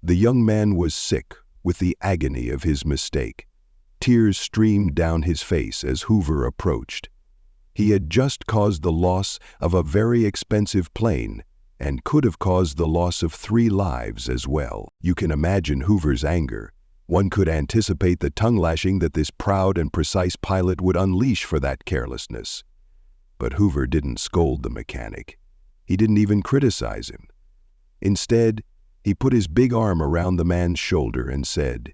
The young man was sick with the agony of his mistake. Tears streamed down his face as Hoover approached. He had just caused the loss of a very expensive plane and could have caused the loss of 3 lives as well. You can imagine Hoover's anger. One could anticipate the tongue-lashing that this proud and precise pilot would unleash for that carelessness. But Hoover didn't scold the mechanic. He didn't even criticize him. Instead, he put his big arm around the man's shoulder and said,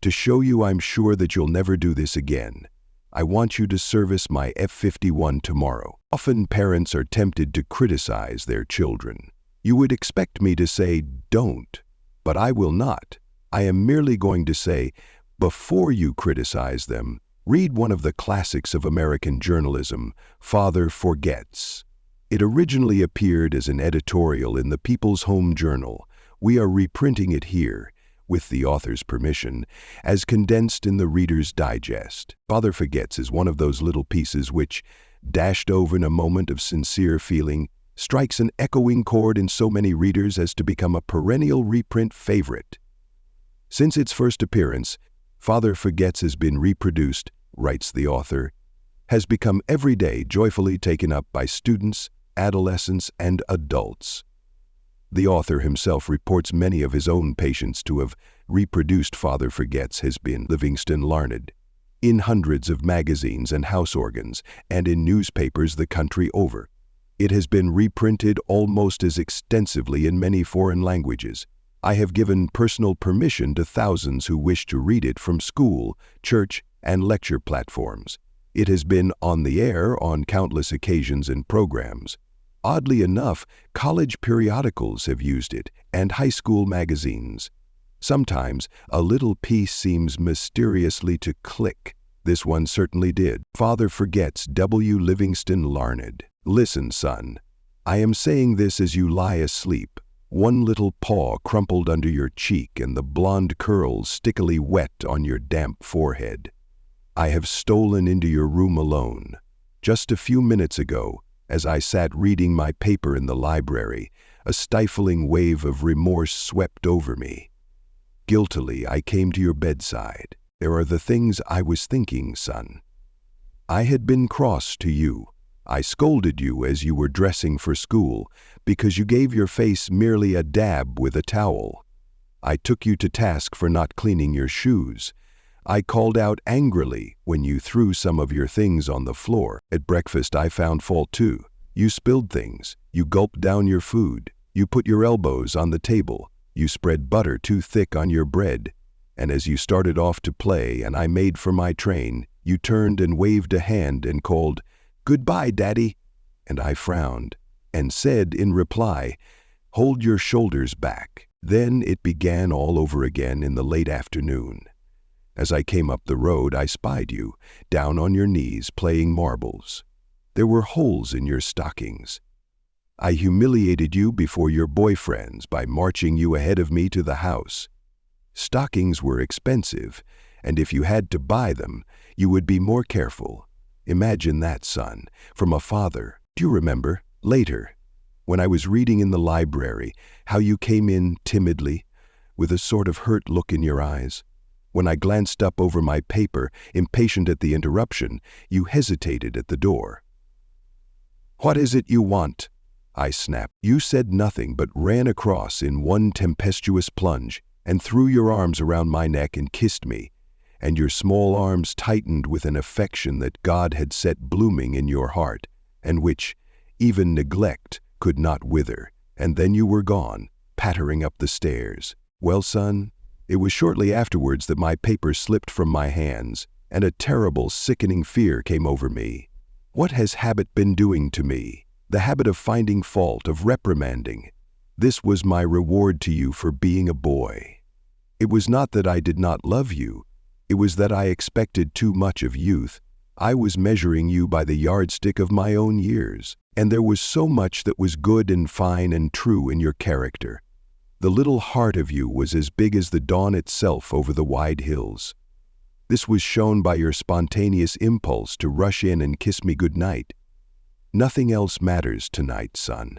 "To show you I'm sure that you'll never do this again, I want you to service my F-51 tomorrow." Often parents are tempted to criticize their children. You would expect me to say, "Don't," but I will not. I am merely going to say, before you criticize them, read one of the classics of American journalism, Father Forgets. It originally appeared as an editorial in the People's Home Journal. We are reprinting it here, with the author's permission, as condensed in the Reader's Digest. Father Forgets is one of those little pieces which, dashed over in a moment of sincere feeling, strikes an echoing chord in so many readers as to become a perennial reprint favorite. Since its first appearance, Father Forgets has been reproduced, writes the author, has become every day joyfully taken up by students, adolescents, and adults. The author himself reports many of his own patients to have reproduced Father Forgets has been Livingston Larned in hundreds of magazines and house organs and in newspapers the country over. It has been reprinted almost as extensively in many foreign languages. I have given personal permission to thousands who wish to read it from school, church, and lecture platforms. It has been on the air on countless occasions and programs. Oddly enough, college periodicals have used it, and high school magazines. Sometimes a little piece seems mysteriously to click. This one certainly did. Father Forgets, W. Livingston Larned. Listen, son. I am saying this as you lie asleep, one little paw crumpled under your cheek and the blonde curls stickily wet on your damp forehead. I have stolen into your room alone. Just a few minutes ago, as I sat reading my paper in the library, a stifling wave of remorse swept over me. Guiltily, I came to your bedside. There are the things I was thinking, son. I had been cross to you. I scolded you as you were dressing for school because you gave your face merely a dab with a towel. I took you to task for not cleaning your shoes. I called out angrily when you threw some of your things on the floor. At breakfast I found fault too. You spilled things. You gulped down your food. You put your elbows on the table. You spread butter too thick on your bread. And as you started off to play and I made for my train, you turned and waved a hand and called, "Goodbye, Daddy." And I frowned and said in reply, "Hold your shoulders back." Then it began all over again in the late afternoon. As I came up the road, I spied you, down on your knees playing marbles. There were holes in your stockings. I humiliated you before your boyfriends by marching you ahead of me to the house. Stockings were expensive, and if you had to buy them, you would be more careful. Imagine that, son, from a father. Do you remember, later, when I was reading in the library, how you came in timidly, with a sort of hurt look in your eyes? When I glanced up over my paper, impatient at the interruption, you hesitated at the door. "What is it you want?" I snapped. You said nothing but ran across in one tempestuous plunge and threw your arms around my neck and kissed me, and your small arms tightened with an affection that God had set blooming in your heart, and which even neglect could not wither, and then you were gone, pattering up the stairs. Well, son, it was shortly afterwards that my paper slipped from my hands, and a terrible, sickening fear came over me. What has habit been doing to me? The habit of finding fault, of reprimanding. This was my reward to you for being a boy. It was not that I did not love you. It was that I expected too much of youth. I was measuring you by the yardstick of my own years, and there was so much that was good and fine and true in your character. The little heart of you was as big as the dawn itself over the wide hills. This was shown by your spontaneous impulse to rush in and kiss me good night. Nothing else matters tonight, son.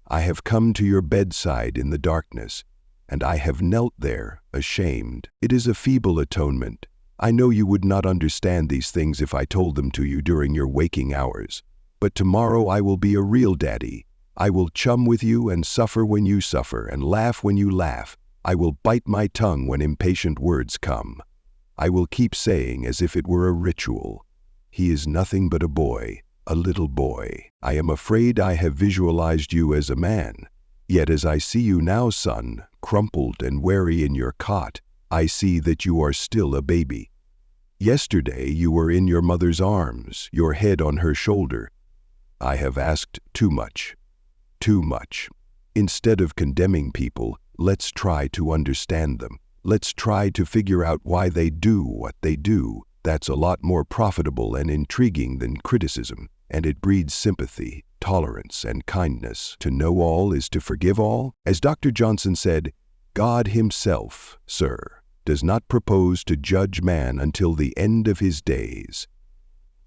I have come to your bedside in the darkness, and I have knelt there, ashamed. It is a feeble atonement. I know you would not understand these things if I told them to you during your waking hours. But tomorrow I will be a real daddy. I will chum with you and suffer when you suffer and laugh when you laugh. I will bite my tongue when impatient words come. I will keep saying as if it were a ritual, "He is nothing but a boy, a little boy." I am afraid I have visualized you as a man. Yet as I see you now, son, crumpled and weary in your cot, I see that you are still a baby. Yesterday you were in your mother's arms, your head on her shoulder. I have asked too much. Too much. Instead of condemning people, let's try to understand them. Let's try to figure out why they do what they do. That's a lot more profitable and intriguing than criticism, and it breeds sympathy, tolerance, and kindness. To know all is to forgive all. As Dr. Johnson said, God himself, sir, does not propose to judge man until the end of his days.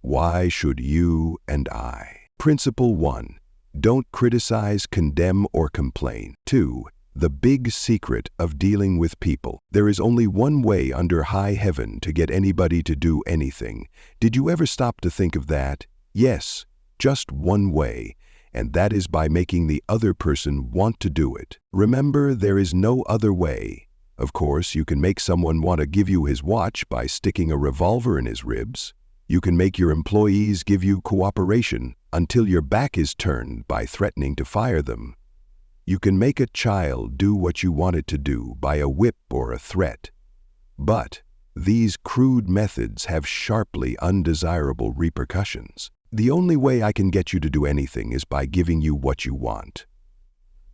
Why should you and I? Principle 1. Don't criticize, condemn, or complain. 2. The big secret of dealing with people. There is only one way under high heaven to get anybody to do anything. Did you ever stop to think of that? Yes, just one way, and that is by making the other person want to do it. Remember, there is no other way. Of course, you can make someone want to give you his watch by sticking a revolver in his ribs. You can make your employees give you cooperation until your back is turned by threatening to fire them. You can make a child do what you want it to do by a whip or a threat. But these crude methods have sharply undesirable repercussions. The only way I can get you to do anything is by giving you what you want.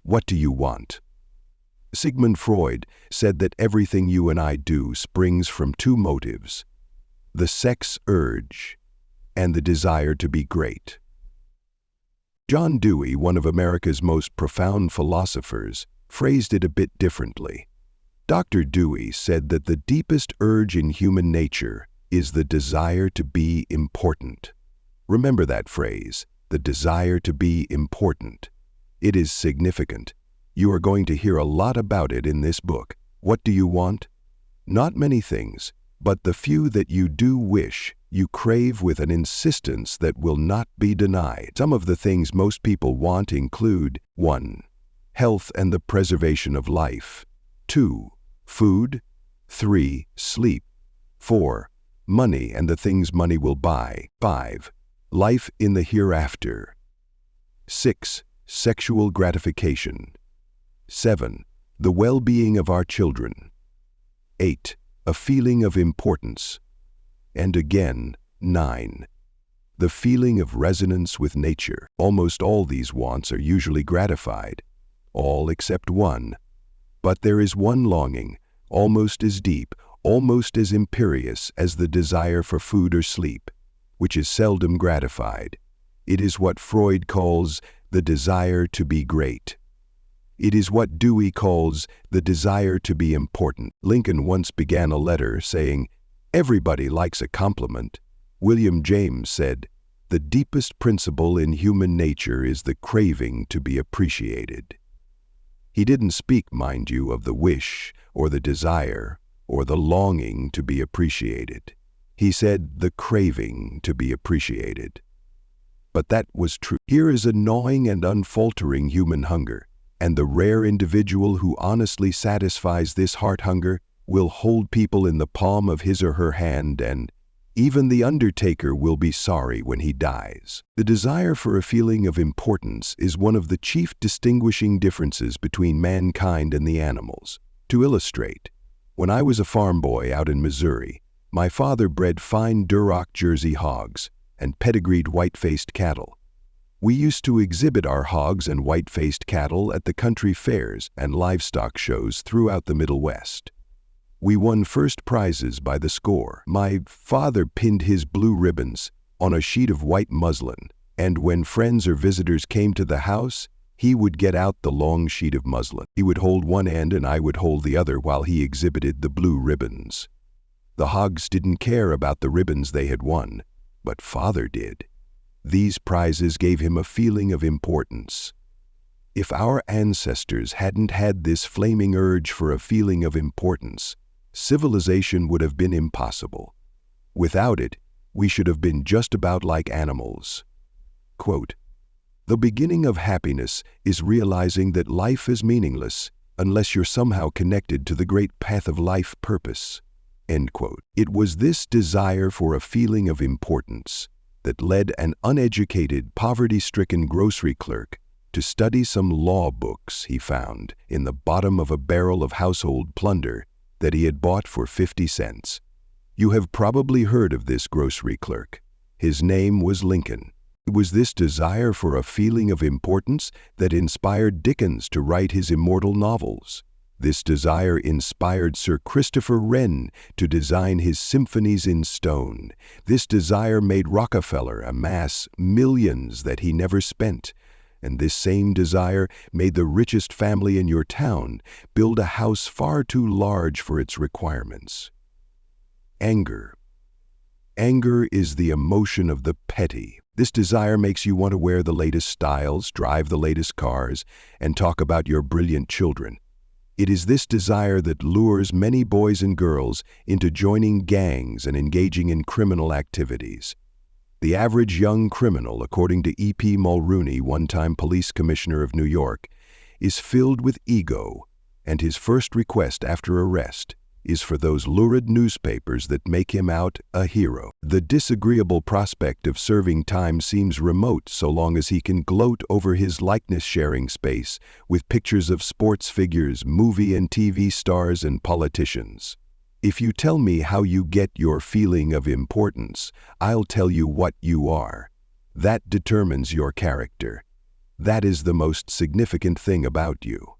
What do you want? Sigmund Freud said that everything you and I do springs from two motives: the sex urge and the desire to be great. John Dewey, one of America's most profound philosophers, phrased it a bit differently. Dr. Dewey said that the deepest urge in human nature is the desire to be important. Remember that phrase, the desire to be important. It is significant. You are going to hear a lot about it in this book. What do you want? Not many things, but the few that you do wish, you crave with an insistence that will not be denied. Some of the things most people want include 1. Health and the preservation of life. 2. Food. 3. Sleep. 4. Money and the things money will buy. 5. Life in the hereafter. 6. Sexual gratification. 7. The well-being of our children. 8. A feeling of importance. And again, 9. The feeling of resonance with nature. Almost all these wants are usually gratified, all except one. But there is one longing, almost as deep, almost as imperious as the desire for food or sleep, which is seldom gratified. It is what Freud calls the desire to be great. It is what Dewey calls the desire to be important. Lincoln once began a letter saying, "Everybody likes a compliment." William James said, "The deepest principle in human nature is the craving to be appreciated." He didn't speak, mind you, of the wish or the desire or the longing to be appreciated. He said the craving to be appreciated. But that was true. Here is a gnawing and unfaltering human hunger, and the rare individual who honestly satisfies this heart hunger will hold people in the palm of his or her hand, and even the undertaker will be sorry when he dies. The desire for a feeling of importance is one of the chief distinguishing differences between mankind and the animals. To illustrate, when I was a farm boy out in Missouri, my father bred fine Duroc Jersey hogs and pedigreed white-faced cattle. We used to exhibit our hogs and white-faced cattle at the country fairs and livestock shows throughout the Middle West. We won first prizes by the score. My father pinned his blue ribbons on a sheet of white muslin, and when friends or visitors came to the house, he would get out the long sheet of muslin. He would hold one end and I would hold the other while he exhibited the blue ribbons. The hogs didn't care about the ribbons they had won, but Father did. These prizes gave him a feeling of importance. If our ancestors hadn't had this flaming urge for a feeling of importance, civilization would have been impossible. Without it, we should have been just about like animals. Quote, "The beginning of happiness is realizing that life is meaningless unless you're somehow connected to the great path of life purpose." End quote. It was this desire for a feeling of importance that led an uneducated, poverty-stricken grocery clerk to study some law books he found in the bottom of a barrel of household plunder that he had bought for 50 cents. You have probably heard of this grocery clerk. His name was Lincoln. It was this desire for a feeling of importance that inspired Dickens to write his immortal novels. This desire inspired Sir Christopher Wren to design his symphonies in stone. This desire made Rockefeller amass millions that he never spent. And this same desire made the richest family in your town build a house far too large for its requirements. Anger. Anger is the emotion of the petty. This desire makes you want to wear the latest styles, drive the latest cars, and talk about your brilliant children. It is this desire that lures many boys and girls into joining gangs and engaging in criminal activities. The average young criminal, according to E.P. Mulrooney, one-time police commissioner of New York, is filled with ego, and his first request after arrest is for those lurid newspapers that make him out a hero. The disagreeable prospect of serving time seems remote so long as he can gloat over his likeness-sharing space with pictures of sports figures, movie and TV stars, and politicians. If you tell me how you get your feeling of importance, I'll tell you what you are. That determines your character. That is the most significant thing about you.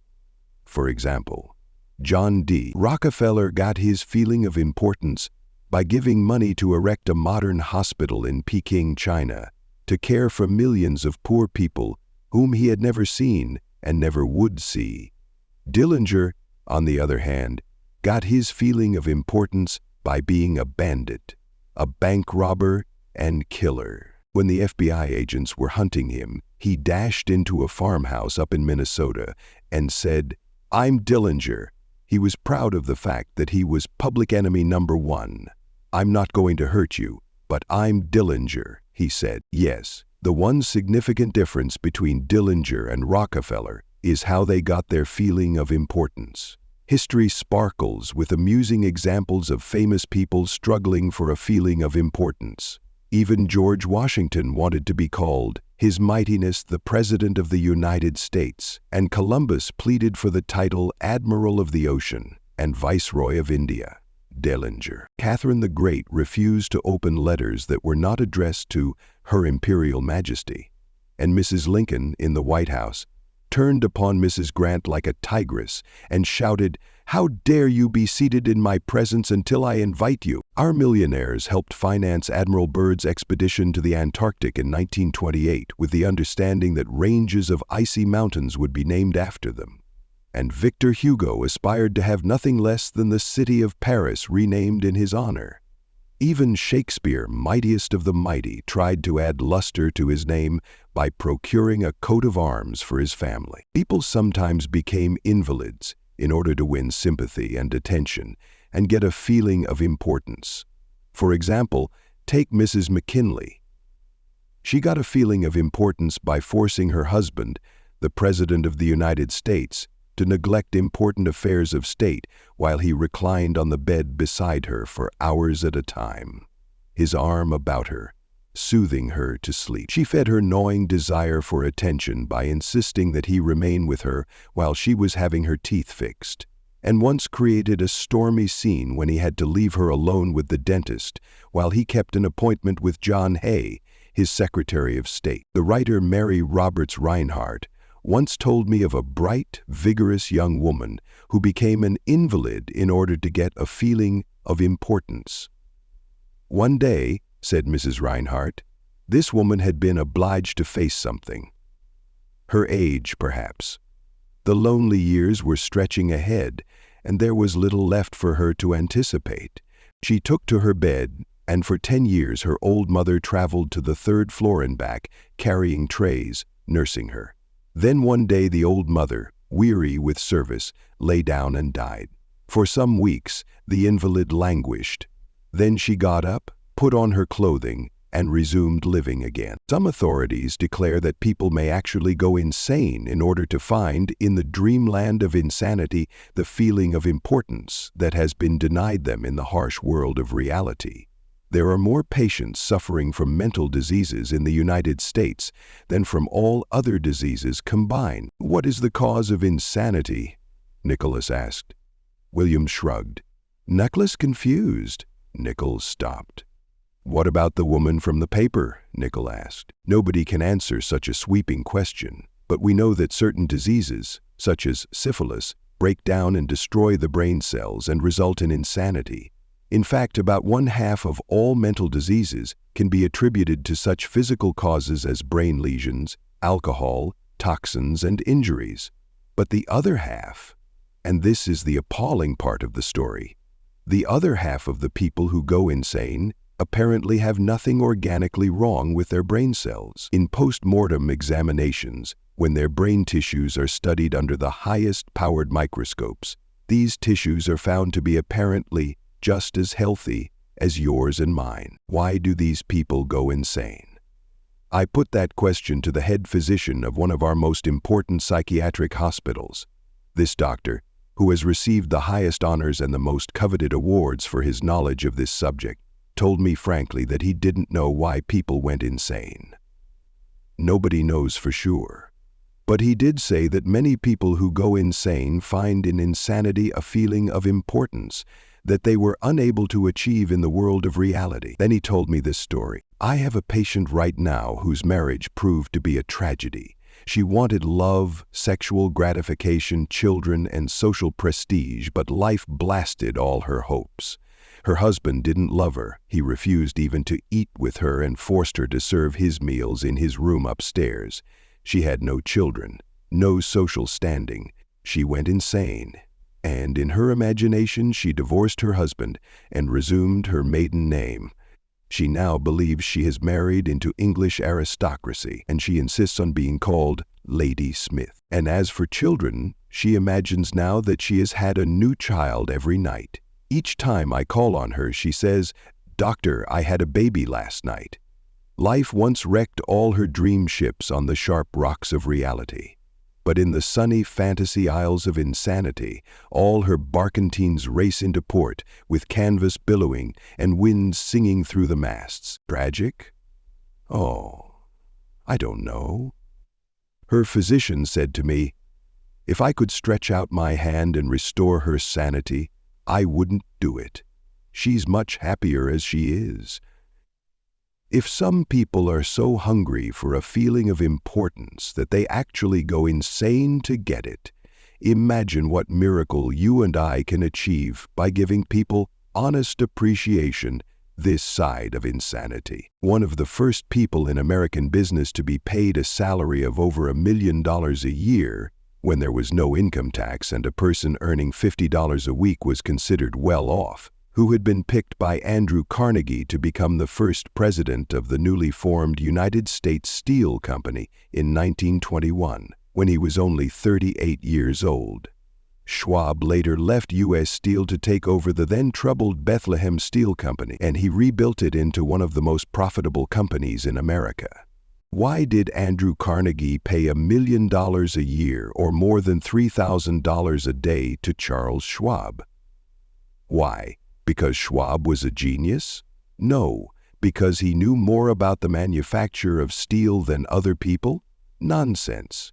For example, John D. Rockefeller got his feeling of importance by giving money to erect a modern hospital in Peking, China, to care for millions of poor people whom he had never seen and never would see. Dillinger, on the other hand, got his feeling of importance by being a bandit, a bank robber, and killer. When the FBI agents were hunting him, he dashed into a farmhouse up in Minnesota and said, "I'm Dillinger." He was proud of the fact that he was public enemy number one. "I'm not going to hurt you, but I'm Dillinger," he said. Yes, the one significant difference between Dillinger and Rockefeller is how they got their feeling of importance. History sparkles with amusing examples of famous people struggling for a feeling of importance. Even George Washington wanted to be called His Mightiness the President of the United States, and Columbus pleaded for the title Admiral of the Ocean and Viceroy of India. Dillinger. Catherine the Great refused to open letters that were not addressed to Her Imperial Majesty, and Mrs. Lincoln in the White House turned upon Mrs. Grant like a tigress and shouted, "How dare you be seated in my presence until I invite you?" Our millionaires helped finance Admiral Byrd's expedition to the Antarctic in 1928 with the understanding that ranges of icy mountains would be named after them. And Victor Hugo aspired to have nothing less than the city of Paris renamed in his honor. Even Shakespeare, mightiest of the mighty, tried to add luster to his name by procuring a coat of arms for his family. People sometimes became invalids in order to win sympathy and attention and get a feeling of importance. For example, take Mrs. McKinley. She got a feeling of importance by forcing her husband, the President of the United States, to neglect important affairs of state while he reclined on the bed beside her for hours at a time, his arm about her, soothing her to sleep. She fed her gnawing desire for attention by insisting that he remain with her while she was having her teeth fixed, and once created a stormy scene when he had to leave her alone with the dentist while he kept an appointment with John Hay, his Secretary of State. The writer Mary Roberts Rinehart once told me of a bright, vigorous young woman who became an invalid in order to get a feeling of importance. One day, said Mrs. Rinehart, this woman had been obliged to face something. Her age, perhaps. The lonely years were stretching ahead, and there was little left for her to anticipate. She took to her bed, and for 10 years her old mother traveled to the 3rd floor and back, carrying trays, nursing her. Then one day the old mother, weary with service, lay down and died. For some weeks the invalid languished. Then she got up, put on her clothing, and resumed living again. Some authorities declare that people may actually go insane in order to find, in the dreamland of insanity, the feeling of importance that has been denied them in the harsh world of reality. There are more patients suffering from mental diseases in the United States than from all other diseases combined. What is the cause of insanity? Nicholas asked. William shrugged. Nicholas confused. Nichols stopped. What about the woman from the paper? Nicholl asked. Nobody can answer such a sweeping question, but we know that certain diseases, such as syphilis, break down and destroy the brain cells and result in insanity. In fact, about 1/2 of all mental diseases can be attributed to such physical causes as brain lesions, alcohol, toxins, and injuries. But the other half, and this is the appalling part of the story, the other half of the people who go insane apparently have nothing organically wrong with their brain cells. In post-mortem examinations, when their brain tissues are studied under the highest-powered microscopes, these tissues are found to be apparently just as healthy as yours and mine. Why do these people go insane? I put that question to the head physician of one of our most important psychiatric hospitals. This doctor, who has received the highest honors and the most coveted awards for his knowledge of this subject, told me frankly that he didn't know why people went insane. Nobody knows for sure. But he did say that many people who go insane find in insanity a feeling of importance that they were unable to achieve in the world of reality. Then he told me this story. I have a patient right now whose marriage proved to be a tragedy. She wanted love, sexual gratification, children, and social prestige, but life blasted all her hopes. Her husband didn't love her. He refused even to eat with her and forced her to serve his meals in his room upstairs. She had no children, no social standing. She went insane. And in her imagination, she divorced her husband and resumed her maiden name. She now believes she has married into English aristocracy, and she insists on being called Lady Smith. And as for children, she imagines now that she has had a new child every night. Each time I call on her, she says, "Doctor, I had a baby last night." Life once wrecked all her dream ships on the sharp rocks of reality. But in the sunny fantasy isles of insanity, all her barkentines race into port, with canvas billowing and winds singing through the masts. Tragic? Oh, I don't know. Her physician said to me, if I could stretch out my hand and restore her sanity, I wouldn't do it. She's much happier as she is. If some people are so hungry for a feeling of importance that they actually go insane to get it, imagine what miracle you and I can achieve by giving people honest appreciation this side of insanity. One of the first people in American business to be paid a salary of over $1 million a year, when there was no income tax and a person earning $50 a week was considered well off, who had been picked by Dale Carnegie to become the first president of the newly formed United States Steel Company in 1921, when he was only 38 years old. Schwab later left U.S. Steel to take over the then troubled Bethlehem Steel Company, and he rebuilt it into one of the most profitable companies in America. Why did Dale Carnegie pay $1 million a year, or more than $3,000 a day, to Charles Schwab? Why? Because Schwab was a genius? No, because he knew more about the manufacture of steel than other people? Nonsense.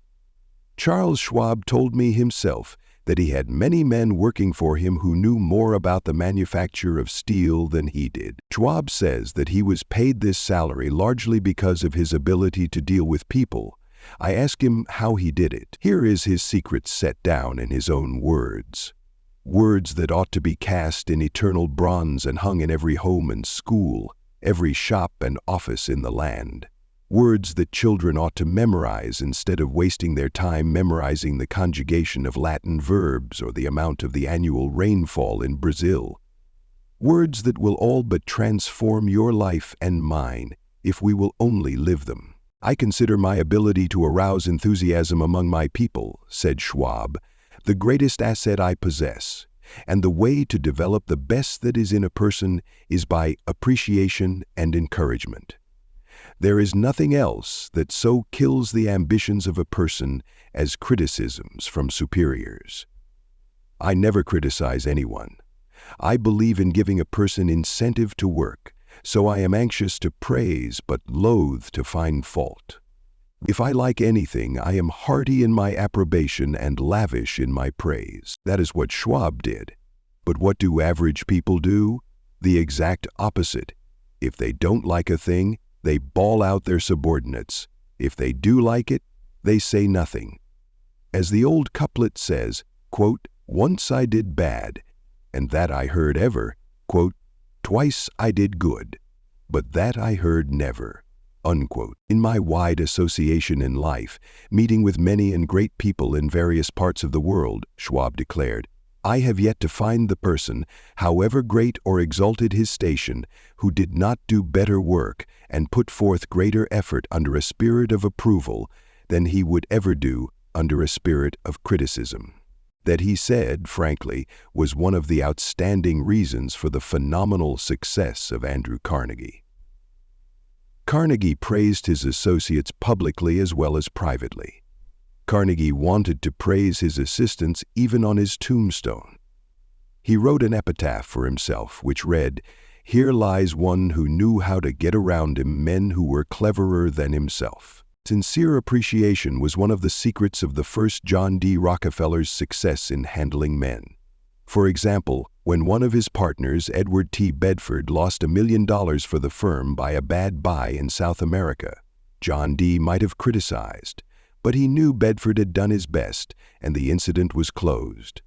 Charles Schwab told me himself that he had many men working for him who knew more about the manufacture of steel than he did. Schwab says that he was paid this salary largely because of his ability to deal with people. I asked him how he did it. Here is his secret set down in his own words. Words that ought to be cast in eternal bronze and hung in every home and school, every shop and office in the land. Words that children ought to memorize instead of wasting their time memorizing the conjugation of Latin verbs or the amount of the annual rainfall in Brazil. Words that will all but transform your life and mine if we will only live them. I consider my ability to arouse enthusiasm among my people, said Schwab, the greatest asset I possess, and the way to develop the best that is in a person is by appreciation and encouragement. There is nothing else that so kills the ambitions of a person as criticisms from superiors. I never criticize anyone. I believe in giving a person incentive to work, so I am anxious to praise but loath to find fault. If I like anything, I am hearty in my approbation and lavish in my praise. That is what Schwab did. But what do average people do? The exact opposite. If they don't like a thing, they bawl out their subordinates. If they do like it, they say nothing. As the old couplet says, quote, once I did bad, and that I heard ever, quote, twice I did good, but that I heard never. Unquote. In my wide association in life, meeting with many and great people in various parts of the world, Schwab declared, I have yet to find the person, however great or exalted his station, who did not do better work and put forth greater effort under a spirit of approval than he would ever do under a spirit of criticism. that he said, frankly, was one of the outstanding reasons for the phenomenal success of Andrew Carnegie. Carnegie praised his associates publicly as well as privately. Carnegie wanted to praise his assistants even on his tombstone. He wrote an epitaph for himself which read, "Here lies one who knew how to get around him men who were cleverer than himself." Sincere appreciation was one of the secrets of the first John D. Rockefeller's success in handling men. For example, when one of his partners, Edward T. Bedford, lost $1 million for the firm by a bad buy in South America, John D. might have criticized, but he knew Bedford had done his best and the incident was closed.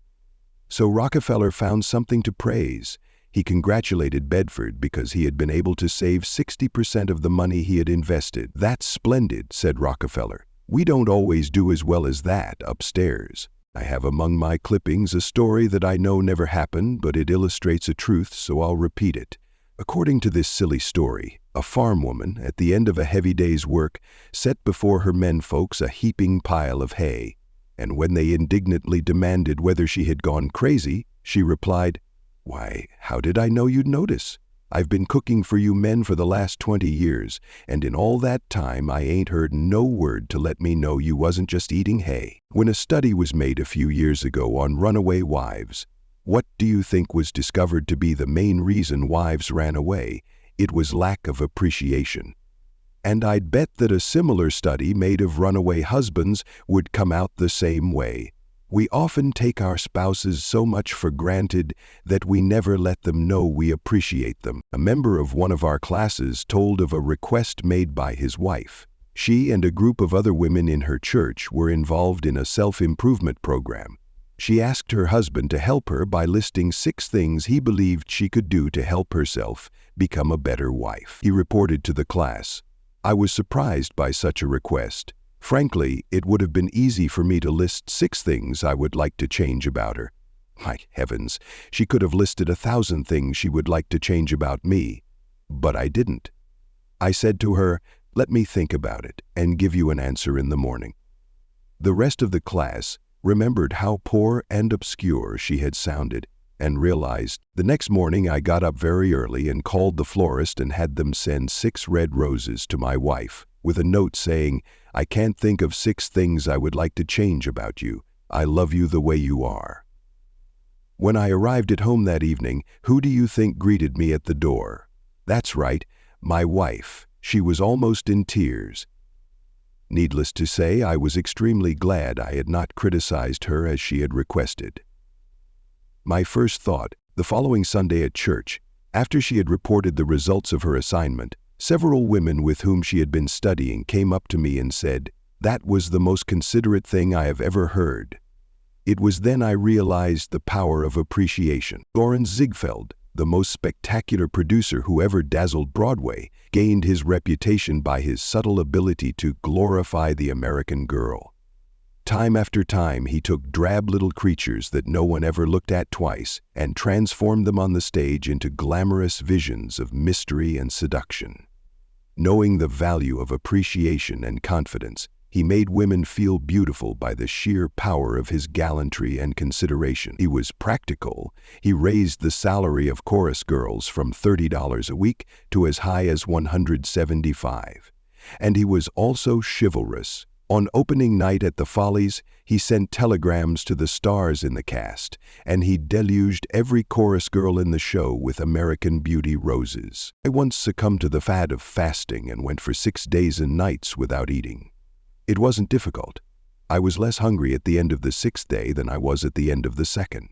So Rockefeller found something to praise. He congratulated Bedford because he had been able to save 60% of the money he had invested. "That's splendid," said Rockefeller. "We don't always do as well as that upstairs. I have among my clippings a story that I know never happened, but it illustrates a truth, so I'll repeat it. According to this silly story, a farm woman, at the end of a heavy day's work, set before her menfolks a heaping pile of hay, and when they indignantly demanded whether she had gone crazy, she replied, 'Why, how did I know you'd notice? I've been cooking for you men for the last 20 years, and in all that time I ain't heard no word to let me know you wasn't just eating hay.'" When a study was made a few years ago on runaway wives, what do you think was discovered to be the main reason wives ran away? It was lack of appreciation. And I'd bet that a similar study made of runaway husbands would come out the same way. We often take our spouses so much for granted that we never let them know we appreciate them. A member of one of our classes told of a request made by his wife. She and a group of other women in her church were involved in a self-improvement program. She asked her husband to help her by listing 6 things he believed she could do to help herself become a better wife. He reported to the class, "I was surprised by such a request. Frankly, it would have been easy for me to list 6 things I would like to change about her. My heavens, she could have listed 1,000 things she would like to change about me. But I didn't. I said to her, 'Let me think about it and give you an answer in the morning.'" The rest of the class remembered how poor and obscure she had sounded and realized, "The next morning I got up very early and called the florist and had them send 6 red roses to my wife, with a note saying, 'I can't think of 6 things I would like to change about you. I love you the way you are.'" When I arrived at home that evening, who do you think greeted me at the door? That's right, my wife. She was almost in tears. Needless to say, I was extremely glad I had not criticized her as she had requested. My first thought, the following Sunday at church, after she had reported the results of her assignment, several women with whom she had been studying came up to me and said, "That was the most considerate thing I have ever heard." It was then I realized the power of appreciation. Lawrence Ziegfeld, the most spectacular producer who ever dazzled Broadway, gained his reputation by his subtle ability to glorify the American girl. Time after time, he took drab little creatures that no one ever looked at twice and transformed them on the stage into glamorous visions of mystery and seduction. Knowing the value of appreciation and confidence, he made women feel beautiful by the sheer power of his gallantry and consideration. He was practical. He raised the salary of chorus girls from $30 a week to as high as $175. And he was also chivalrous. On opening night at the Follies, he sent telegrams to the stars in the cast, and he deluged every chorus girl in the show with American Beauty roses. I once succumbed to the fad of fasting and went for 6 days and nights without eating. It wasn't difficult. I was less hungry at the end of the 6th day than I was at the end of the 2nd.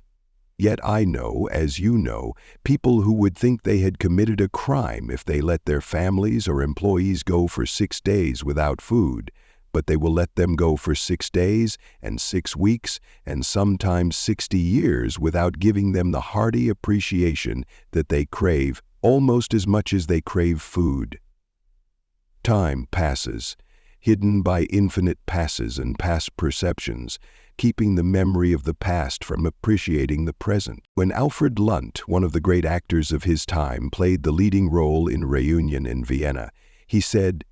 Yet I know, as you know, people who would think they had committed a crime if they let their families or employees go for 6 days without food, but they will let them go for 6 days and 6 weeks and sometimes 60 years without giving them the hearty appreciation that they crave almost as much as they crave food. Time passes, hidden by infinite passes and past perceptions, keeping the memory of the past from appreciating the present. When Alfred Lunt, one of the great actors of his time, played the leading role in Reunion in Vienna, he said,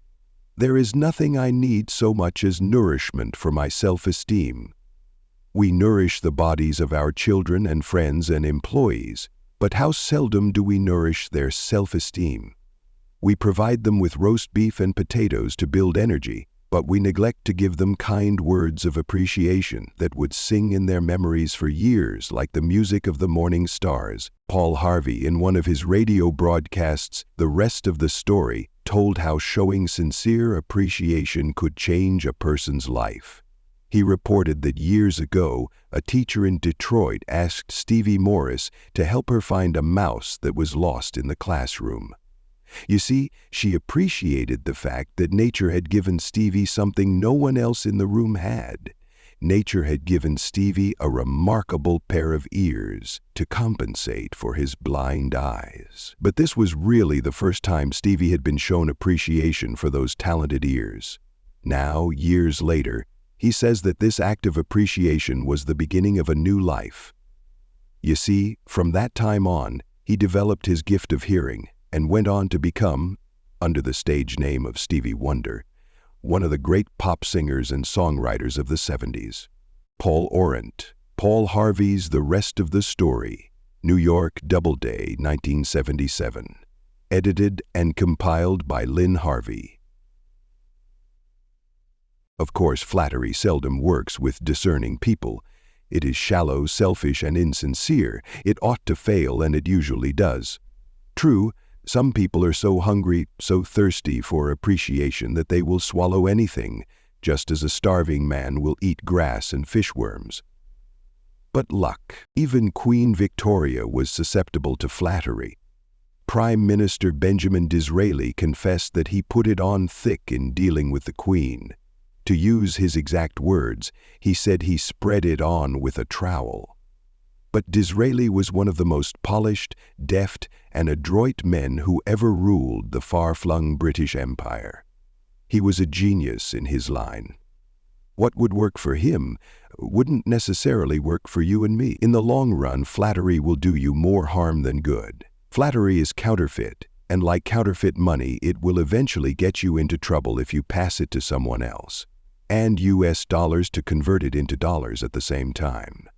"There is nothing I need so much as nourishment for my self-esteem." We nourish the bodies of our children and friends and employees, but how seldom do we nourish their self-esteem? We provide them with roast beef and potatoes to build energy, but we neglect to give them kind words of appreciation that would sing in their memories for years like the music of the morning stars. Paul Harvey, in one of his radio broadcasts, The Rest of the Story, told how showing sincere appreciation could change a person's life. He reported that years ago, a teacher in Detroit asked Stevie Morris to help her find a mouse that was lost in the classroom. You see, she appreciated the fact that nature had given Stevie something no one else in the room had. Nature had given Stevie a remarkable pair of ears to compensate for his blind eyes. But this was really the first time Stevie had been shown appreciation for those talented ears. Now, years later, he says that this act of appreciation was the beginning of a new life. You see, from that time on, he developed his gift of hearing and went on to become, under the stage name of Stevie Wonder, one of the great pop singers and songwriters of the 70s. Paul Orant, Paul Harvey's The Rest of the Story, New York, Doubleday, 1977. Edited and compiled by Lynn Harvey. Of course, flattery seldom works with discerning people. It is shallow, selfish, and insincere. It ought to fail, and it usually does. True, some people are so hungry, so thirsty for appreciation that they will swallow anything, just as a starving man will eat grass and fishworms. But luck. Even Queen Victoria was susceptible to flattery. Prime Minister Benjamin Disraeli confessed that he put it on thick in dealing with the Queen. To use his exact words, he said he spread it on with a trowel. But Disraeli was one of the most polished, deft, and adroit men who ever ruled the far-flung British Empire. He was a genius in his line. What would work for him wouldn't necessarily work for you and me. In the long run, flattery will do you more harm than good. Flattery is counterfeit, and like counterfeit money, it will eventually get you into trouble if you pass it to someone else, and US dollars to convert it into dollars at the same time.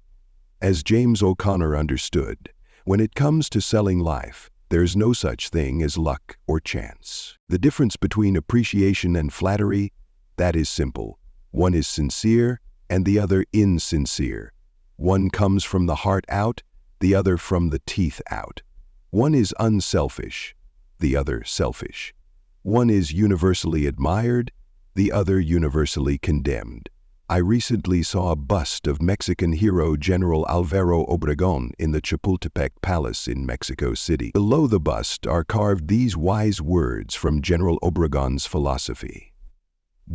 As James O'Connor understood, when it comes to selling life, there's no such thing as luck or chance. The difference between appreciation and flattery, that is simple. One is sincere and the other insincere. One comes from the heart out, the other from the teeth out. One is unselfish, the other selfish. One is universally admired, the other universally condemned. I recently saw a bust of Mexican hero General Alvaro Obregón in the Chapultepec Palace in Mexico City. Below the bust are carved these wise words from General Obregón's philosophy.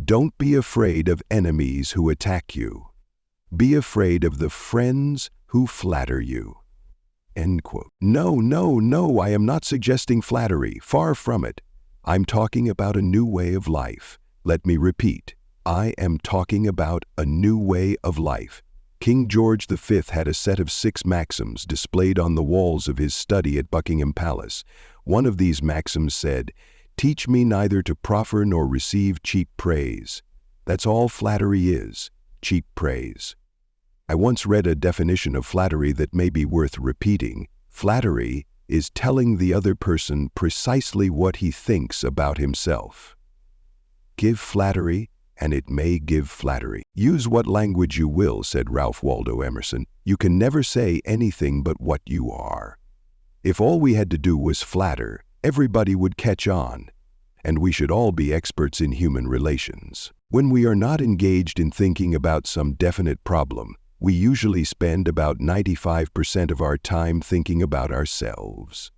Don't be afraid of enemies who attack you. Be afraid of the friends who flatter you. End quote. No, I am not suggesting flattery. Far from it. I'm talking about a new way of life. Let me repeat. I am talking about a new way of life. King George V had a set of 6 maxims displayed on the walls of his study at Buckingham Palace. One of these maxims said, "Teach me neither to proffer nor receive cheap praise." That's all flattery is, cheap praise. I once read a definition of flattery that may be worth repeating. Flattery is telling the other person precisely what he thinks about himself. Give flattery, and it may give flattery. Use what language you will, said Ralph Waldo Emerson. You can never say anything but what you are. If all we had to do was flatter, everybody would catch on, and we should all be experts in human relations. When we are not engaged in thinking about some definite problem, we usually spend about 95% of our time thinking about ourselves.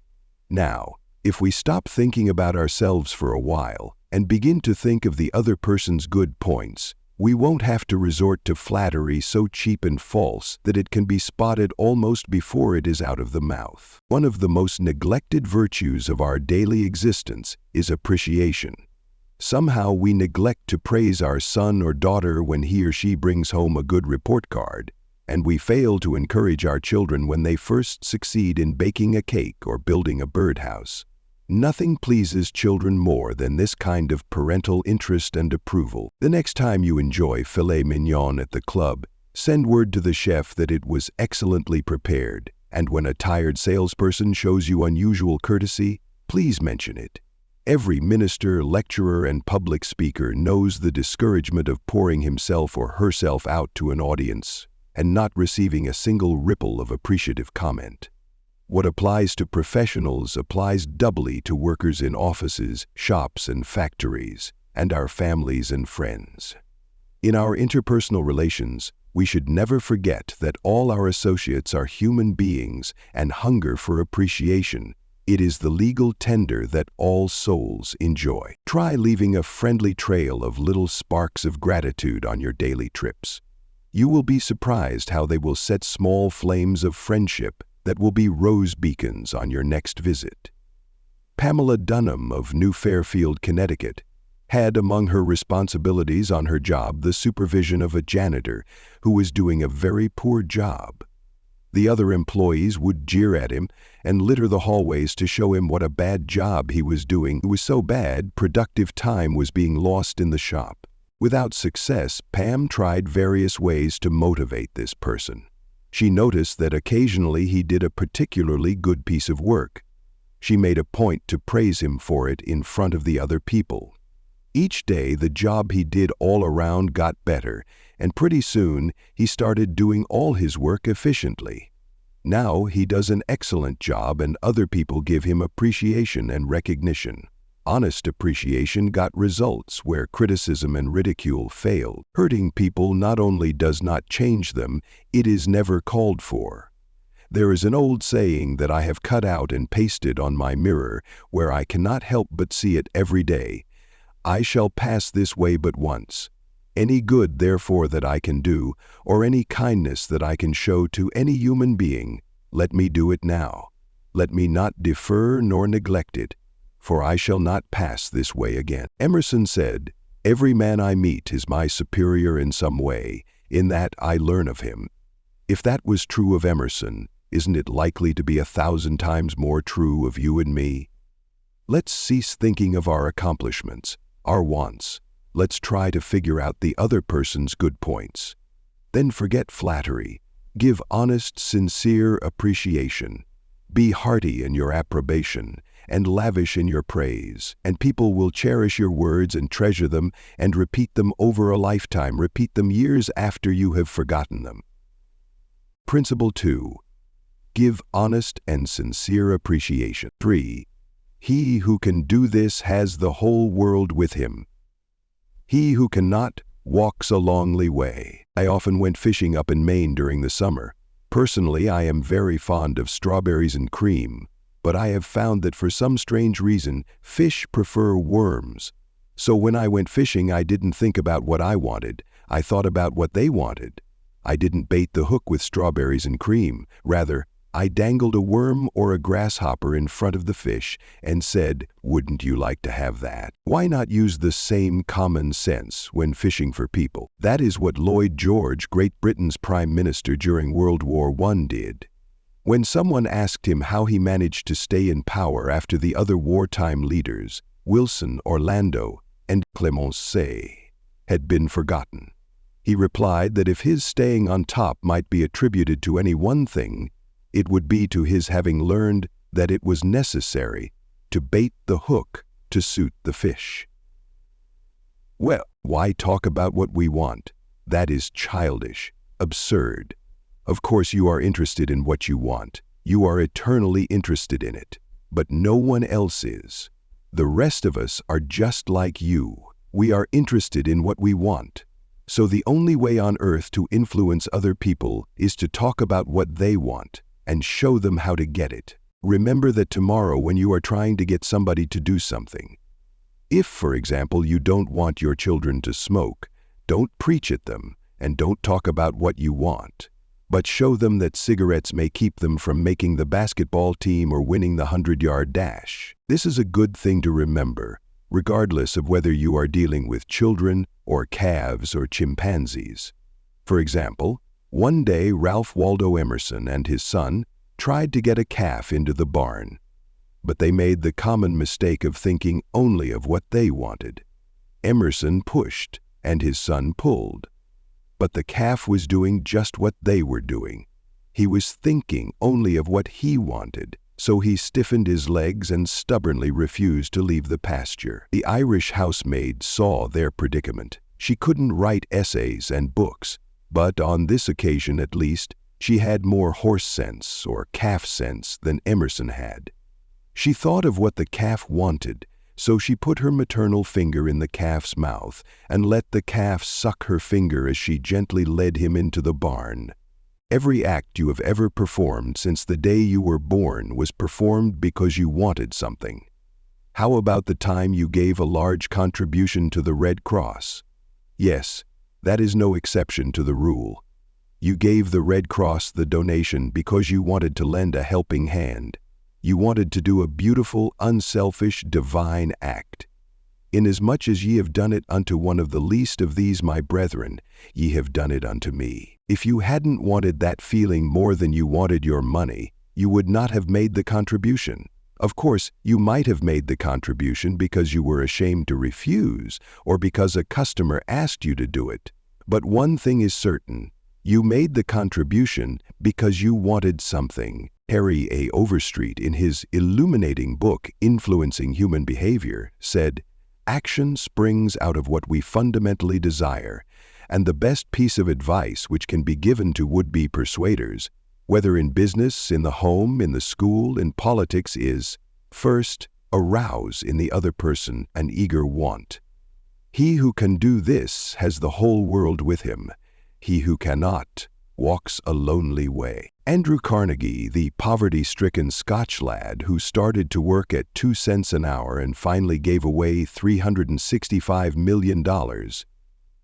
Now, if we stop thinking about ourselves for a while, and begin to think of the other person's good points, we won't have to resort to flattery so cheap and false that it can be spotted almost before it is out of the mouth. One of the most neglected virtues of our daily existence is appreciation. Somehow we neglect to praise our son or daughter when he or she brings home a good report card, and we fail to encourage our children when they first succeed in baking a cake or building a birdhouse. Nothing pleases children more than this kind of parental interest and approval. The next time you enjoy filet mignon at the club, Send word to the chef that it was excellently prepared, and when a tired salesperson shows you unusual courtesy, please mention it. Every minister, lecturer, and public speaker knows the discouragement of pouring himself or herself out to an audience and not receiving a single ripple of appreciative comment. What applies to professionals applies doubly to workers in offices, shops, and factories, and our families and friends. In our interpersonal relations, we should never forget that all our associates are human beings and hunger for appreciation. It is the legal tender that all souls enjoy. Try leaving a friendly trail of little sparks of gratitude on your daily trips. You will be surprised how they will set small flames of friendship that will be rose beacons on your next visit. Pamela Dunham of New Fairfield, Connecticut, had among her responsibilities on her job the supervision of a janitor who was doing a very poor job. The other employees would jeer at him and litter the hallways to show him what a bad job he was doing. It was so bad, productive time was being lost in the shop. Without success, Pam tried various ways to motivate this person. She noticed that occasionally he did a particularly good piece of work. She made a point to praise him for it in front of the other people. Each day, the job he did all around got better, and pretty soon he started doing all his work efficiently. Now he does an excellent job and other people give him appreciation and recognition. Honest appreciation got results where criticism and ridicule failed. Hurting people not only does not change them, it is never called for. There is an old saying that I have cut out and pasted on my mirror where I cannot help but see it every day. I shall pass this way but once. Any good, therefore, that I can do, or any kindness that I can show to any human being, let me do it now. Let me not defer nor neglect it, for I shall not pass this way again. Emerson said, "Every man I meet is my superior in some way, in that I learn of him." If that was true of Emerson, isn't it likely to be 1,000 times more true of you and me? Let's cease thinking of our accomplishments, our wants. Let's try to figure out the other person's good points. Then forget flattery. Give honest, sincere appreciation. Be hearty in your approbation and lavish in your praise, and people will cherish your words and treasure them and repeat them over a lifetime, repeat them years after you have forgotten them. Principle 2. Give honest and sincere appreciation. 3. He who can do this has the whole world with him. He who cannot walks a lonely way. I often went fishing up in Maine during the summer. Personally, I am very fond of strawberries and cream, but I have found that for some strange reason, fish prefer worms. So when I went fishing, I didn't think about what I wanted. I thought about what they wanted. I didn't bait the hook with strawberries and cream. Rather, I dangled a worm or a grasshopper in front of the fish and said, "Wouldn't you like to have that?" Why not use the same common sense when fishing for people? That is what Lloyd George, Great Britain's Prime Minister during World War I, did. When someone asked him how he managed to stay in power after the other wartime leaders, Wilson, Orlando, and Clemenceau, had been forgotten, he replied that if his staying on top might be attributed to any one thing, it would be to his having learned that it was necessary to bait the hook to suit the fish. Well, why talk about what we want? That is childish, absurd. Of course you are interested in what you want. You are eternally interested in it. But no one else is. The rest of us are just like you. We are interested in what we want. So the only way on earth to influence other people is to talk about what they want and show them how to get it. Remember that tomorrow when you are trying to get somebody to do something. If, for example, you don't want your children to smoke, don't preach at them and don't talk about what you want, but show them that cigarettes may keep them from making the basketball team or winning the 100-yard dash. This is a good thing to remember, regardless of whether you are dealing with children or calves or chimpanzees. For example, one day Ralph Waldo Emerson and his son tried to get a calf into the barn, but they made the common mistake of thinking only of what they wanted. Emerson pushed and his son pulled, But the calf was doing just what they were doing. He was thinking only of what he wanted, so he stiffened his legs and stubbornly refused to leave the pasture. The Irish housemaid saw their predicament. She couldn't write essays and books, but on this occasion at least, she had more horse sense or calf sense than Emerson had. She thought of what the calf wanted, so she put her maternal finger in the calf's mouth and let the calf suck her finger as she gently led him into the barn. Every act you have ever performed since the day you were born was performed because you wanted something. How about the time you gave a large contribution to the Red Cross? Yes, that is no exception to the rule. You gave the Red Cross the donation because you wanted to lend a helping hand. You wanted to do a beautiful, unselfish, divine act. Inasmuch as ye have done it unto one of the least of these my brethren, ye have done it unto me. If you hadn't wanted that feeling more than you wanted your money, you would not have made the contribution. Of course, you might have made the contribution because you were ashamed to refuse, or because a customer asked you to do it. But one thing is certain, you made the contribution because you wanted something. Harry A. Overstreet, in his illuminating book, Influencing Human Behavior, said, "Action springs out of what we fundamentally desire, and the best piece of advice which can be given to would-be persuaders, whether in business, in the home, in the school, in politics, is, first, arouse in the other person an eager want. He who can do this has the whole world with him. He who cannot walks a lonely way." Dale Carnegie, the poverty-stricken Scotch lad who started to work at 2 cents an hour and finally gave away $365 million,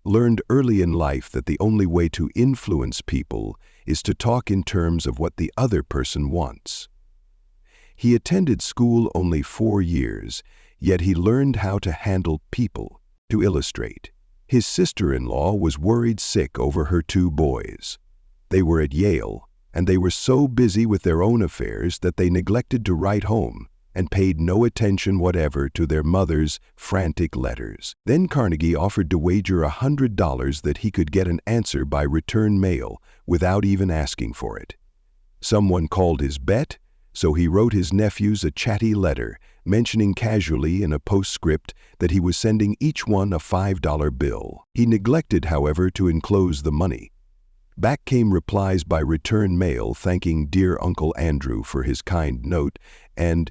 learned early in life that the only way to influence people is to talk in terms of what the other person wants. He attended school only 4 years, yet he learned how to handle people. To illustrate, his sister-in-law was worried sick over her 2 boys. They were at Yale, and they were so busy with their own affairs that they neglected to write home and paid no attention whatever to their mother's frantic letters. Then Carnegie offered to wager $100 that he could get an answer by return mail without even asking for it. Someone called his bet, so he wrote his nephews a chatty letter, mentioning casually in a postscript that he was sending each one a $5 bill. He neglected, however, to enclose the money. Back came replies by return mail thanking dear Uncle Andrew for his kind note, and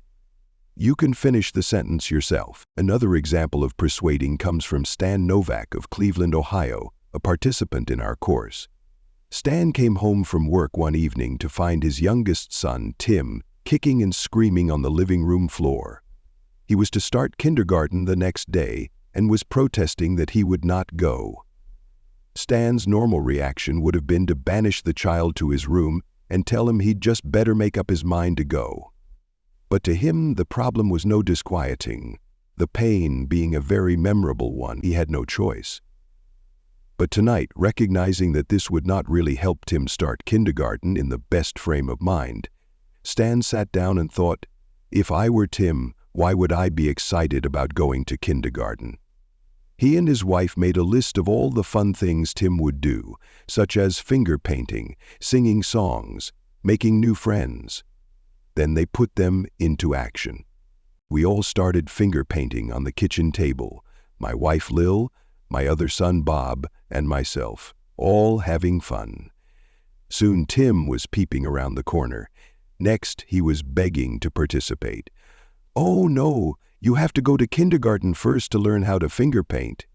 "You can finish the sentence yourself." Another example of persuading comes from Stan Novak of Cleveland, Ohio, a participant in our course. Stan came home from work one evening to find his youngest son, Tim, kicking and screaming on the living room floor. He was to start kindergarten the next day and was protesting that he would not go. Stan's normal reaction would have been to banish the child to his room and tell him he'd just better make up his mind to go. But to him, the problem was no disquieting. The pain being a very memorable one, he had no choice. But tonight, recognizing that this would not really help Tim start kindergarten in the best frame of mind, Stan sat down and thought, if I were Tim, why would I be excited about going to kindergarten? He and his wife made a list of all the fun things Tim would do, such as finger painting, singing songs, making new friends. Then they put them into action. We all started finger painting on the kitchen table, my wife Lil, my other son Bob, and myself, all having fun. Soon Tim was peeping around the corner. Next, he was begging to participate. "Oh no, you have to go to kindergarten first to learn how to finger paint."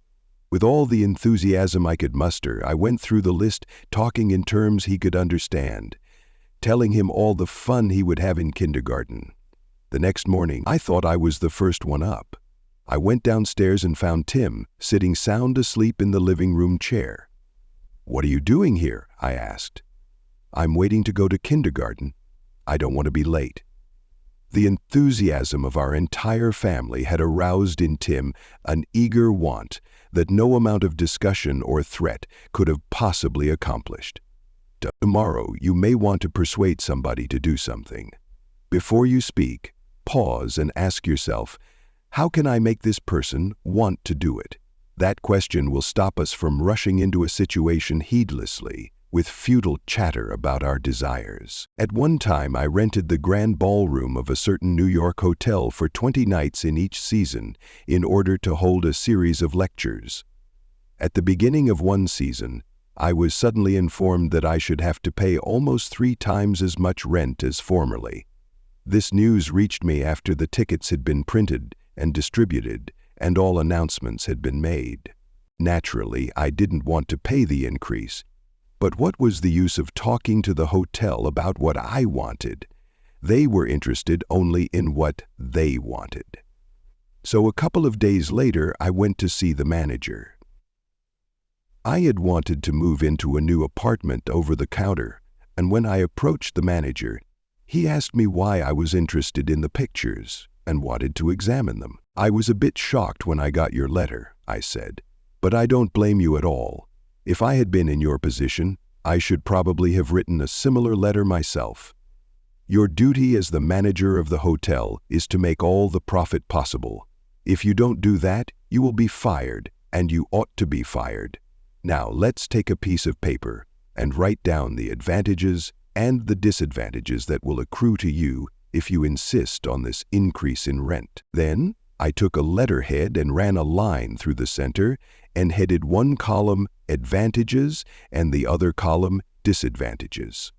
With all the enthusiasm I could muster, I went through the list, talking in terms he could understand, telling him all the fun he would have in kindergarten. The next morning, I thought I was the first one up. I went downstairs and found Tim sitting sound asleep in the living room chair. "What are you doing here?" I asked. "I'm waiting to go to kindergarten. I don't want to be late." The enthusiasm of our entire family had aroused in Tim an eager want that no amount of discussion or threat could have possibly accomplished. Tomorrow, you may want to persuade somebody to do something. Before you speak, pause and ask yourself, how can I make this person want to do it? That question will stop us from rushing into a situation heedlessly, with futile chatter about our desires. At one time, I rented the grand ballroom of a certain New York hotel for 20 nights in each season in order to hold a series of lectures. At the beginning of one season, I was suddenly informed that I should have to pay almost 3 times as much rent as formerly. This news reached me after the tickets had been printed and distributed and all announcements had been made. Naturally, I didn't want to pay the increase, but what was the use of talking to the hotel about what I wanted? They were interested only in what they wanted. So a couple of days later, I went to see the manager. I had wanted to move into a new apartment over the counter, and when I approached the manager, he asked me why I was interested in the pictures and wanted to examine them. I was a bit shocked when I got your letter, I said, but I don't blame you at all. If I had been in your position, I should probably have written a similar letter myself. Your duty as the manager of the hotel is to make all the profit possible. If you don't do that, you will be fired, and you ought to be fired. Now let's take a piece of paper and write down the advantages and the disadvantages that will accrue to you if you insist on this increase in rent. Then I took a letterhead and ran a line through the center and headed one column advantages and the other column disadvantages.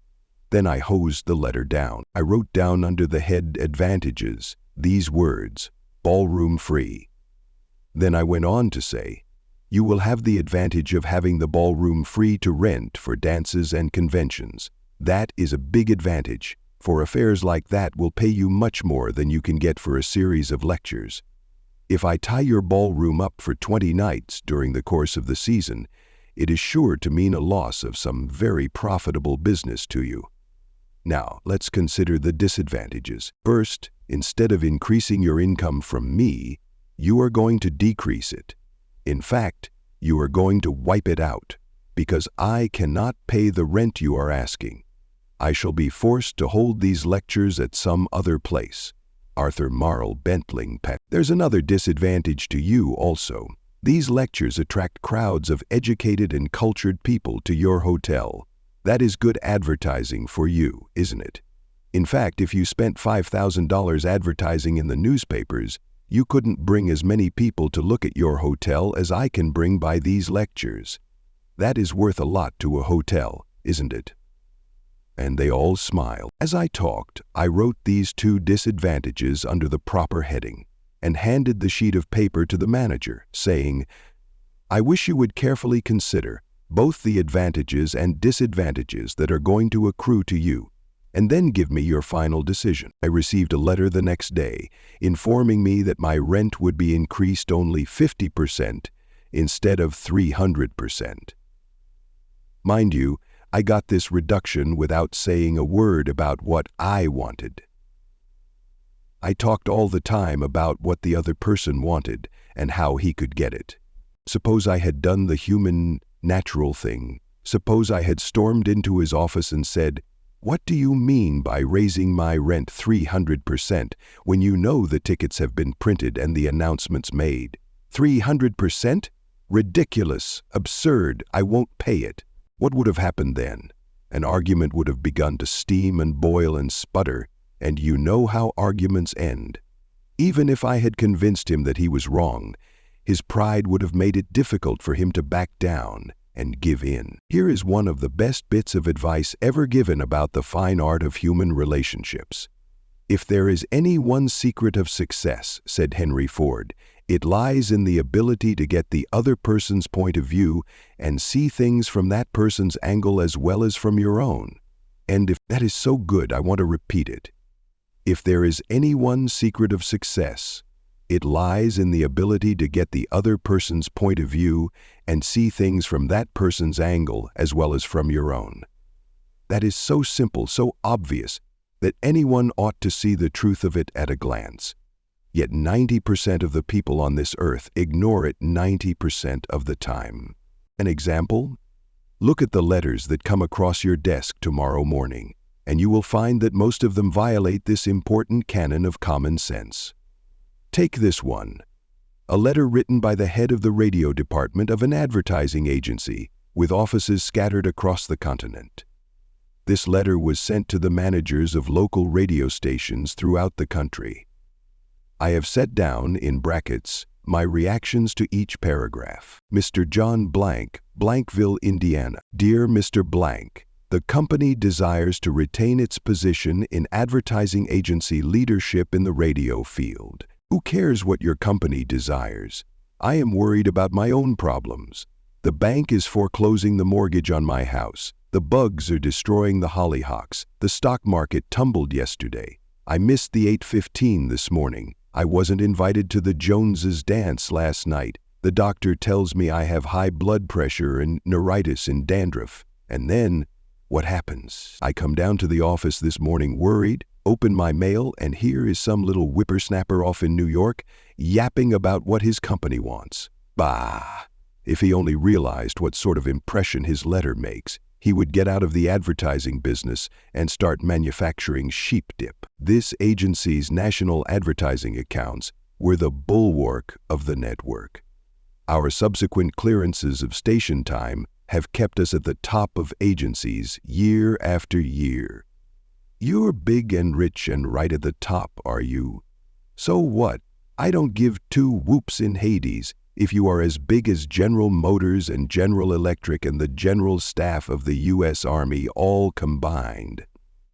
Then I hosed the letter down. I wrote down under the head advantages these words, ballroom free. Then I went on to say, you will have the advantage of having the ballroom free to rent for dances and conventions. That is a big advantage, for affairs like that will pay you much more than you can get for a series of lectures. If I tie your ballroom up for 20 nights during the course of the season, it is sure to mean a loss of some very profitable business to you. Now, let's consider the disadvantages. First, instead of increasing your income from me, you are going to decrease it. In fact, you are going to wipe it out, because I cannot pay the rent you are asking. I shall be forced to hold these lectures at some other place. Arthur Marl Bentling Pet. There's another disadvantage to you also. These lectures attract crowds of educated and cultured people to your hotel. That is good advertising for you, isn't it? In fact, if you spent $5,000 advertising in the newspapers, you couldn't bring as many people to look at your hotel as I can bring by these lectures. That is worth a lot to a hotel, isn't it? And they all smiled. As I talked, I wrote these 2 disadvantages under the proper heading and handed the sheet of paper to the manager, saying, I wish you would carefully consider both the advantages and disadvantages that are going to accrue to you, and then give me your final decision. I received a letter the next day informing me that my rent would be increased only 50% instead of 300%. Mind you, I got this reduction without saying a word about what I wanted. I talked all the time about what the other person wanted and how he could get it. Suppose I had done the human, natural thing. Suppose I had stormed into his office and said, what do you mean by raising my rent 300% when you know the tickets have been printed and the announcements made? 300%? Ridiculous, absurd, I won't pay it. What would have happened then? An argument would have begun to steam and boil and sputter, and you know how arguments end. Even if I had convinced him that he was wrong, his pride would have made it difficult for him to back down and give in. Here is one of the best bits of advice ever given about the fine art of human relationships. If there is any one secret of success, said Henry Ford, it lies in the ability to get the other person's point of view and see things from that person's angle as well as from your own. And if that is so good, I want to repeat it. If there is any one secret of success, it lies in the ability to get the other person's point of view and see things from that person's angle as well as from your own. That is so simple, so obvious, that anyone ought to see the truth of it at a glance. Yet 90% of the people on this earth ignore it 90% of the time. An example? Look at the letters that come across your desk tomorrow morning, and you will find that most of them violate this important canon of common sense. Take this one. A letter written by the head of the radio department of an advertising agency with offices scattered across the continent. This letter was sent to the managers of local radio stations throughout the country. I have set down, in brackets, my reactions to each paragraph. Mr. John Blank, Blankville, Indiana. Dear Mr. Blank, the company desires to retain its position in advertising agency leadership in the radio field. Who cares what your company desires? I am worried about my own problems. The bank is foreclosing the mortgage on my house. The bugs are destroying the hollyhocks. The stock market tumbled yesterday. I missed the 8:15 this morning. I wasn't invited to the Joneses' dance last night. The doctor tells me I have high blood pressure and neuritis and dandruff. And then, what happens? I come down to the office this morning worried, open my mail, and here is some little whippersnapper off in New York yapping about what his company wants. Bah! If he only realized what sort of impression his letter makes, he would get out of the advertising business and start manufacturing sheep dip. This agency's national advertising accounts were the bulwark of the network. Our subsequent clearances of station time have kept us at the top of agencies year after year. You're big and rich and right at the top, are you? So what? I don't give two whoops in Hades if you are as big as General Motors and General Electric and the general staff of the U.S. Army all combined.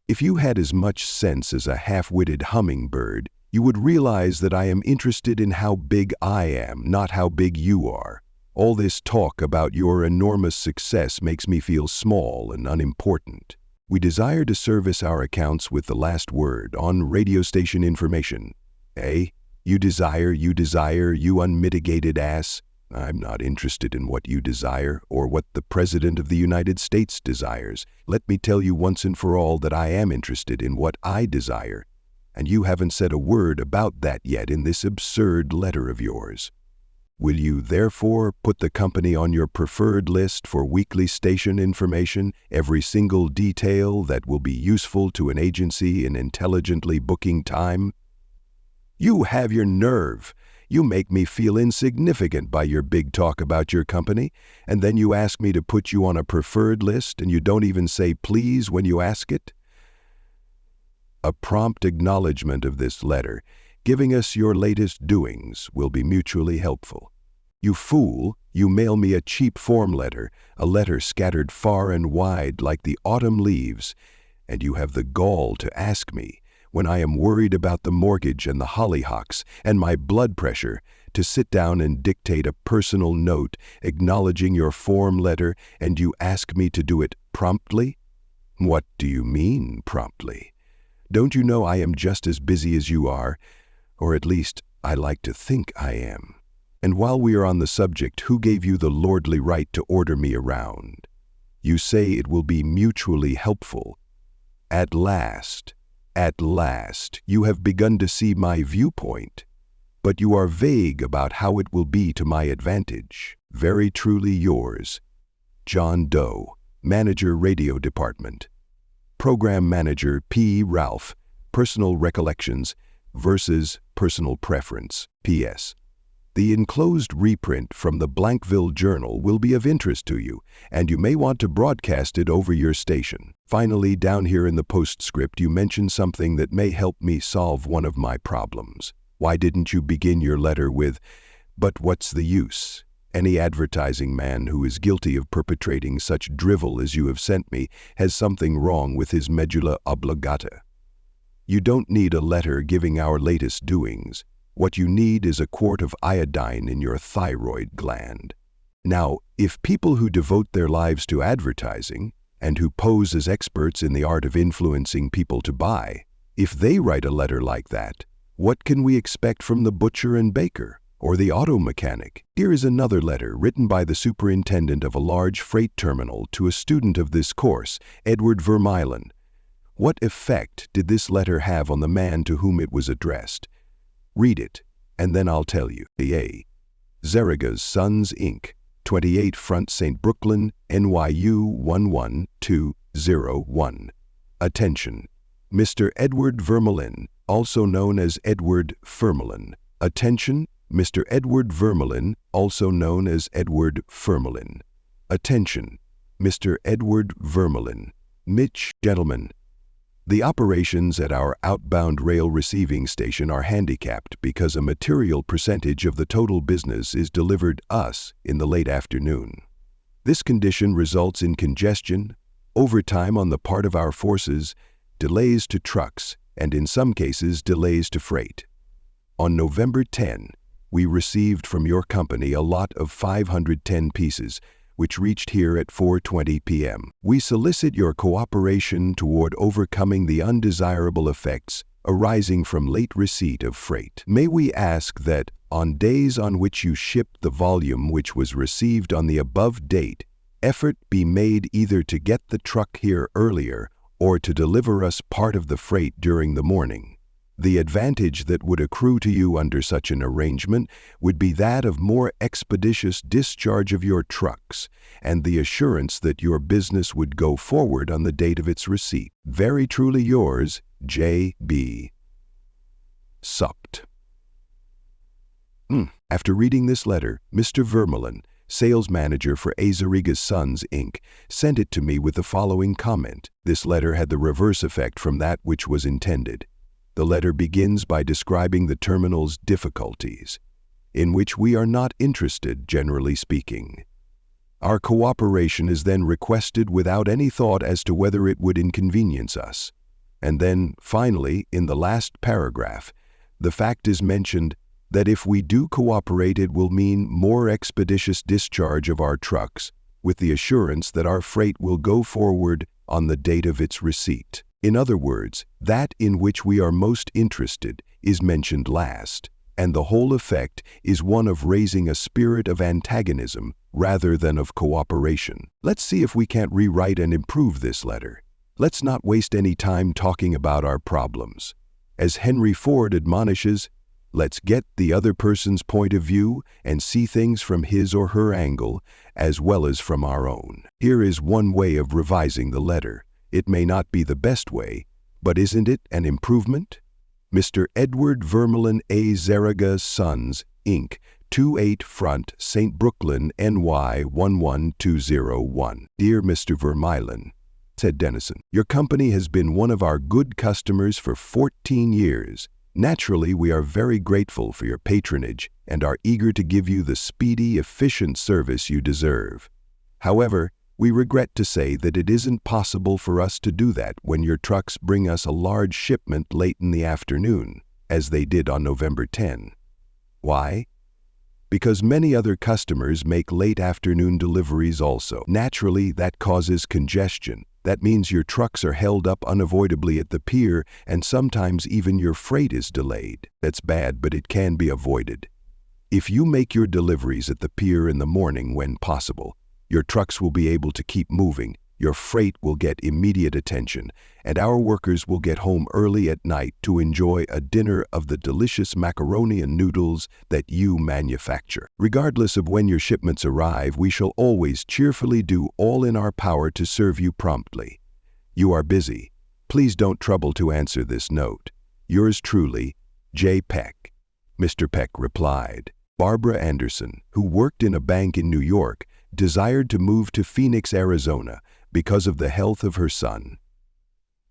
If you had as much sense as a half-witted hummingbird, you would realize that I am interested in how big I am, not how big you are. All this talk about your enormous success makes me feel small and unimportant. We desire to service our accounts with the last word on radio station information. You desire, you unmitigated ass. I'm not interested in what you desire or what the President of the United States desires. Let me tell you once and for all that I am interested in what I desire, and you haven't said a word about that yet in this absurd letter of yours. Will you therefore put the company on your preferred list for weekly station information, every single detail that will be useful to an agency in intelligently booking time? You have your nerve. You make me feel insignificant by your big talk about your company, and then you ask me to put you on a preferred list and you don't even say please when you ask it? A prompt acknowledgement of this letter, giving us your latest doings, will be mutually helpful. You fool, you mail me a cheap form letter, a letter scattered far and wide like the autumn leaves, and you have the gall to ask me, when I am worried about the mortgage and the hollyhocks and my blood pressure, to sit down and dictate a personal note acknowledging your form letter, and you ask me to do it promptly? What do you mean, promptly? Don't you know I am just as busy as you are, or at least I like to think I am? And while we are on the subject, who gave you the lordly right to order me around? You say it will be mutually helpful. At last, you have begun to see my viewpoint, but you are vague about how it will be to my advantage. Very truly yours, John Doe, Manager Radio Department. Program Manager P. Ralph, Personal Recollections versus Personal Preference. P.S. The enclosed reprint from the Blankville Journal will be of interest to you, and you may want to broadcast it over your station. Finally, down here in the postscript, you mention something that may help me solve one of my problems. Why didn't you begin your letter with, "But what's the use"? Any advertising man who is guilty of perpetrating such drivel as you have sent me has something wrong with his medulla oblongata. You don't need a letter giving our latest doings. What you need is a quart of iodine in your thyroid gland. Now, if people who devote their lives to advertising, and who pose as experts in the art of influencing people to buy, if they write a letter like that, what can we expect from the butcher and baker, or the auto mechanic? Here is another letter written by the superintendent of a large freight terminal to a student of this course, Edward Vermeulen. What effect did this letter have on the man to whom it was addressed? Read it, and then I'll tell you. A. Zeriga's Sons, Inc., 28 Front St. Brooklyn, NYU 11201. Attention. Mr. Edward Vermeulen, also known as Edward Vermeulen. Attention, Mr. Edward Vermelin, also known as Edward Fermelin. Attention, Mr. Edward Vermelin. Mitch, gentlemen. The operations at our outbound rail receiving station are handicapped because a material percentage of the total business is delivered us in the late afternoon. This condition results in congestion, overtime on the part of our forces, delays to trucks, and in some cases delays to freight. On November 10, we received from your company a lot of 510 pieces, which reached here at 4:20 p.m. We solicit your cooperation toward overcoming the undesirable effects arising from late receipt of freight. May we ask that, on days on which you ship the volume which was received on the above date, effort be made either to get the truck here earlier or to deliver us part of the freight during the morning. The advantage that would accrue to you under such an arrangement would be that of more expeditious discharge of your trucks and the assurance that your business would go forward on the date of its receipt. Very truly yours, J.B. Supt. After reading this letter, Mr. Vermelin, sales manager for Azariga's Sons, Inc., sent it to me with the following comment. This letter had the reverse effect from that which was intended. The letter begins by describing the terminal's difficulties, in which we are not interested, generally speaking. Our cooperation is then requested without any thought as to whether it would inconvenience us. And then, finally, in the last paragraph, the fact is mentioned that if we do cooperate, it will mean more expeditious discharge of our trucks, with the assurance that our freight will go forward on the date of its receipt. In other words, that in which we are most interested is mentioned last, and the whole effect is one of raising a spirit of antagonism rather than of cooperation. Let's see if we can't rewrite and improve this letter. Let's not waste any time talking about our problems. As Henry Ford admonishes, let's get the other person's point of view and see things from his or her angle as well as from our own. Here is one way of revising the letter. It may not be the best way, but isn't it an improvement? Mr. Edward Vermelin A. Zariga's Sons, Inc., 28 Front, St. Brooklyn, NY 11201. Dear Mr. Vermelin, said Dennison, your company has been one of our good customers for 14 years. Naturally, we are very grateful for your patronage and are eager to give you the speedy, efficient service you deserve. However, we regret to say that it isn't possible for us to do that when your trucks bring us a large shipment late in the afternoon, as they did on November 10. Why? Because many other customers make late afternoon deliveries also. Naturally, that causes congestion. That means your trucks are held up unavoidably at the pier, and sometimes even your freight is delayed. That's bad, but it can be avoided. If you make your deliveries at the pier in the morning when possible, your trucks will be able to keep moving, your freight will get immediate attention, and our workers will get home early at night to enjoy a dinner of the delicious macaroni and noodles that you manufacture. Regardless of when your shipments arrive, we shall always cheerfully do all in our power to serve you promptly. You are busy. Please don't trouble to answer this note. Yours truly, J. Peck. Mr. Peck replied. Barbara Anderson, who worked in a bank in New York, desired to move to Phoenix, Arizona, because of the health of her son.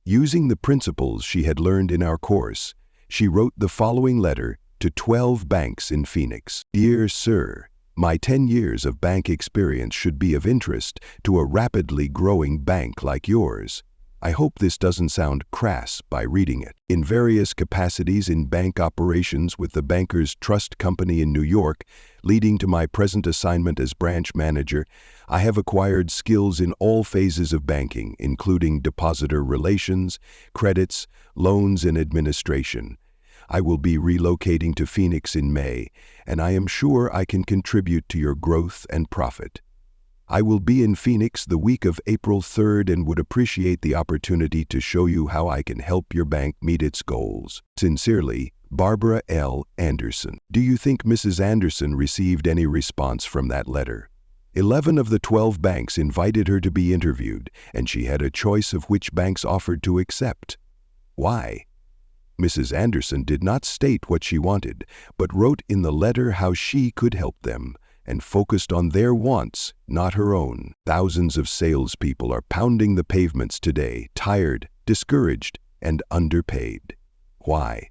Using the principles she had learned in our course, she wrote the following letter to 12 banks in Phoenix. Dear Sir, my 10 years of bank experience should be of interest to a rapidly growing bank like yours. I hope this doesn't sound crass by reading it. In various capacities in bank operations with the Bankers Trust Company in New York, leading to my present assignment as branch manager, I have acquired skills in all phases of banking, including depositor relations, credits, loans, and administration. I will be relocating to Phoenix in May, and I am sure I can contribute to your growth and profit. I will be in Phoenix the week of April 3rd and would appreciate the opportunity to show you how I can help your bank meet its goals. Sincerely, Barbara L. Anderson. Do you think Mrs. Anderson received any response from that letter? 11 of the 12 banks invited her to be interviewed, and she had a choice of which banks offered to accept. Why? Mrs. Anderson did not state what she wanted, but wrote in the letter how she could help them, and focused on their wants, not her own. Thousands of salespeople are pounding the pavements today, tired, discouraged, and underpaid. Why?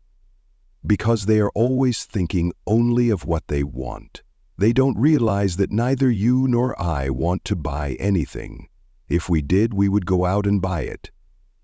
Because they are always thinking only of what they want. They don't realize that neither you nor I want to buy anything. If we did, we would go out and buy it.